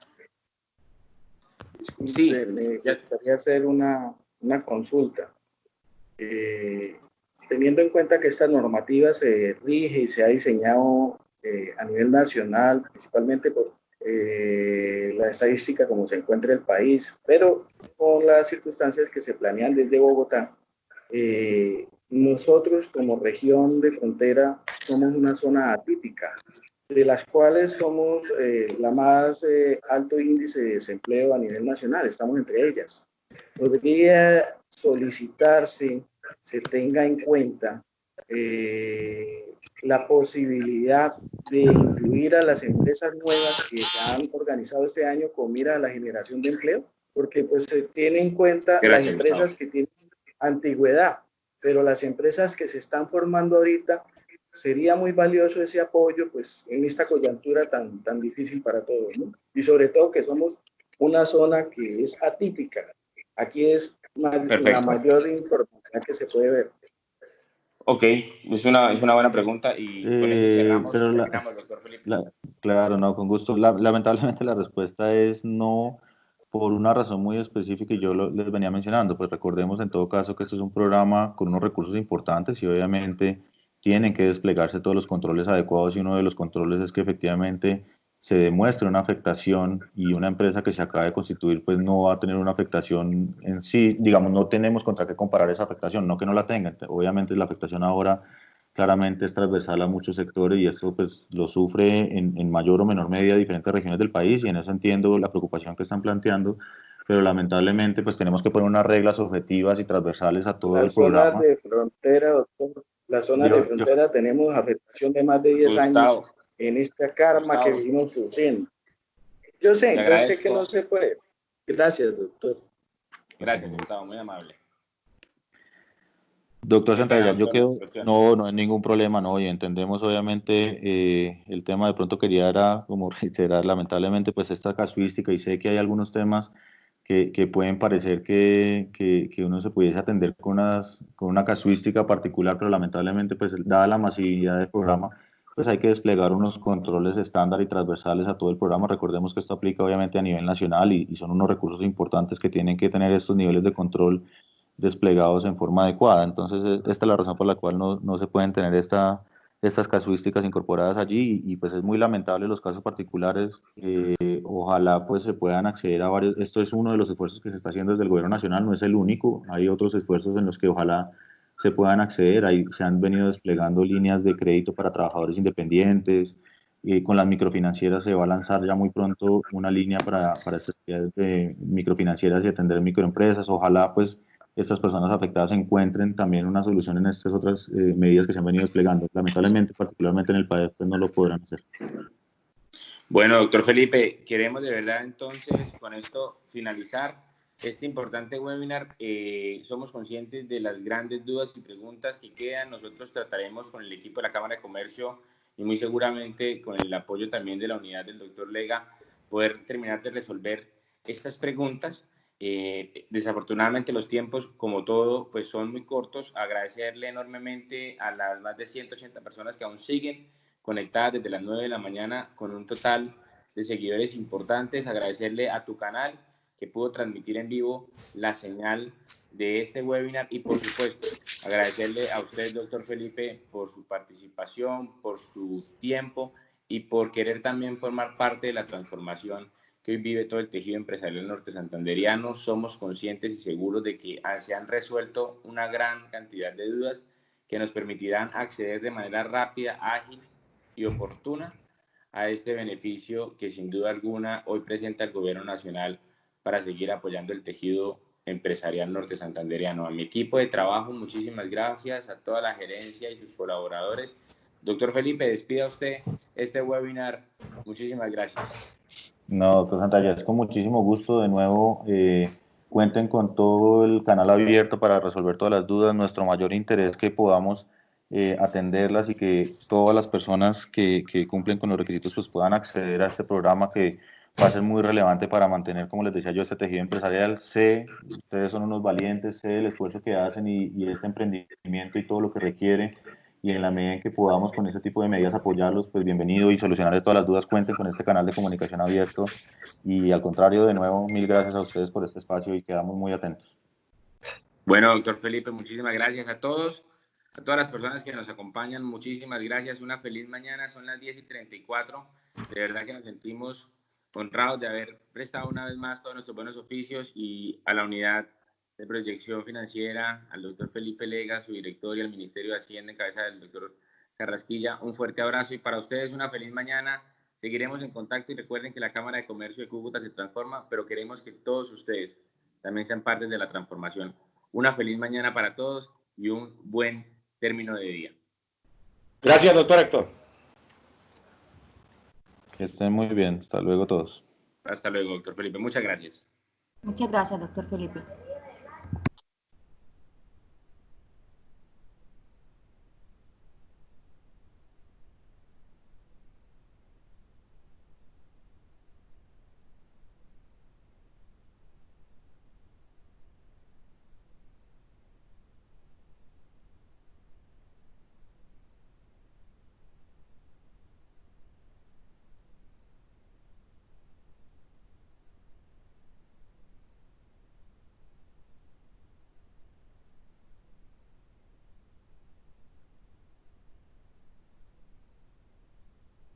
Disculpe, Sí, me gustaría hacer una consulta. Teniendo en cuenta que esta normativa se rige y se ha diseñado a nivel nacional, principalmente por la estadística como se encuentra el país, pero con las circunstancias que se planean desde Bogotá, nosotros como región de frontera somos una zona atípica, de las cuales somos la más alto índice de desempleo a nivel nacional, estamos entre ellas. Podría solicitarse, se tenga en cuenta la posibilidad de incluir a las empresas nuevas que se han organizado este año con mira a la generación de empleo, porque pues se tiene en cuenta las empresas que tienen antigüedad, pero las empresas que se están formando ahorita, sería muy valioso ese apoyo pues en esta coyuntura tan difícil para todos, ¿no? Y sobre todo que somos una zona que es atípica. Aquí es la mayor información que se puede ver. Ok, es una buena pregunta y con eso cerramos, terminamos, doctor Felipe. Claro, no, con gusto. Lamentablemente la respuesta es no, por una razón muy específica y yo les venía mencionando. Pues recordemos en todo caso que esto es un programa con unos recursos importantes y obviamente tienen que desplegarse todos los controles adecuados y uno de los controles es que efectivamente se demuestre una afectación y una empresa que se acaba de constituir pues no va a tener una afectación en sí, digamos, no tenemos contra qué comparar esa afectación, no que no la tengan, obviamente la afectación ahora claramente es transversal a muchos sectores y esto pues lo sufre en mayor o menor medida diferentes regiones del país y en eso entiendo la preocupación que están planteando, pero lamentablemente pues tenemos que poner unas reglas objetivas y transversales a todo el programa. Las zonas de frontera, doctor, las zonas de frontera tenemos afectación de más de 10 años en esta karma que vivimos sufriendo. Yo sé que no se puede. Gracias, doctor. Gracias, Gustavo, muy amable. Doctor Santalla, yo quedo, no hay ningún problema, no, y entendemos obviamente el tema, de pronto quería era como reiterar, lamentablemente pues esta casuística y sé que hay algunos temas que pueden parecer que uno se pudiese atender con una casuística particular, pero lamentablemente pues dada la masividad del programa, pues hay que desplegar unos controles estándar y transversales a todo el programa. Recordemos que esto aplica obviamente a nivel nacional y son unos recursos importantes que tienen que tener estos niveles de control desplegados en forma adecuada. Entonces, esta es la razón por la cual no se pueden tener estas casuísticas incorporadas allí y pues es muy lamentable los casos particulares. Ojalá pues se puedan acceder a varios. Esto es uno de los esfuerzos que se está haciendo desde el gobierno nacional, no es el único. Hay otros esfuerzos en los que ojalá se puedan acceder. Ahí se han venido desplegando líneas de crédito para trabajadores independientes. Con las microfinancieras se va a lanzar ya muy pronto una línea para estas entidades de microfinancieras y atender microempresas. Ojalá pues estas personas afectadas encuentren también una solución en estas otras medidas que se han venido desplegando. Lamentablemente, particularmente en el país, pues no lo podrán hacer. Bueno, doctor Felipe, queremos de verdad entonces con esto finalizar este importante webinar. Somos conscientes de las grandes dudas y preguntas que quedan. Nosotros trataremos con el equipo de la Cámara de Comercio y muy seguramente con el apoyo también de la unidad del doctor Lega, poder terminar de resolver estas preguntas. Desafortunadamente los tiempos, como todo, pues son muy cortos. Agradecerle enormemente a las más de 180 personas que aún siguen conectadas desde las 9 de la mañana con un total de seguidores importantes. Agradecerle a tu canal que pudo transmitir en vivo la señal de este webinar y por supuesto agradecerle a usted, doctor Felipe, por su participación, por su tiempo y por querer también formar parte de la transformación que hoy vive todo el tejido empresarial norte santanderiano. Somos conscientes y seguros de que se han resuelto una gran cantidad de dudas que nos permitirán acceder de manera rápida, ágil y oportuna a este beneficio que sin duda alguna hoy presenta el gobierno nacional para seguir apoyando el tejido empresarial norte santanderiano. A mi equipo de trabajo, muchísimas gracias, a toda la gerencia y sus colaboradores. Doctor Felipe, despida usted este webinar. Muchísimas gracias. No, doctor Santalla, es con muchísimo gusto. De nuevo, cuenten con todo el canal abierto para resolver todas las dudas. Nuestro mayor interés es que podamos atenderlas y que todas las personas que cumplen con los requisitos pues puedan acceder a este programa que va a ser muy relevante para mantener, como les decía yo, este tejido empresarial. Sé, ustedes son unos valientes, sé el esfuerzo que hacen y este emprendimiento y todo lo que requiere, y en la medida en que podamos con ese tipo de medidas apoyarlos, pues bienvenido, y solucionarles todas las dudas. Cuenten con este canal de comunicación abierto, y al contrario, de nuevo, mil gracias a ustedes por este espacio y quedamos muy atentos. Bueno, doctor Felipe, muchísimas gracias a todos. A todas las personas que nos acompañan, muchísimas gracias. Una feliz mañana, son las 10:34. De verdad que nos sentimos honrados de haber prestado una vez más todos nuestros buenos oficios, y a la unidad de proyección financiera, al doctor Felipe Lega, su director, y al Ministerio de Hacienda en cabeza del doctor Carrasquilla, un fuerte abrazo, y para ustedes una feliz mañana. Seguiremos en contacto y recuerden que la Cámara de Comercio de Cúcuta se transforma, pero queremos que todos ustedes también sean parte de la transformación. Una feliz mañana para todos y un buen término de día. Gracias, doctor Héctor. Que estén muy bien. Hasta luego todos. Hasta luego, doctor Felipe. Muchas gracias. Muchas gracias, doctor Felipe.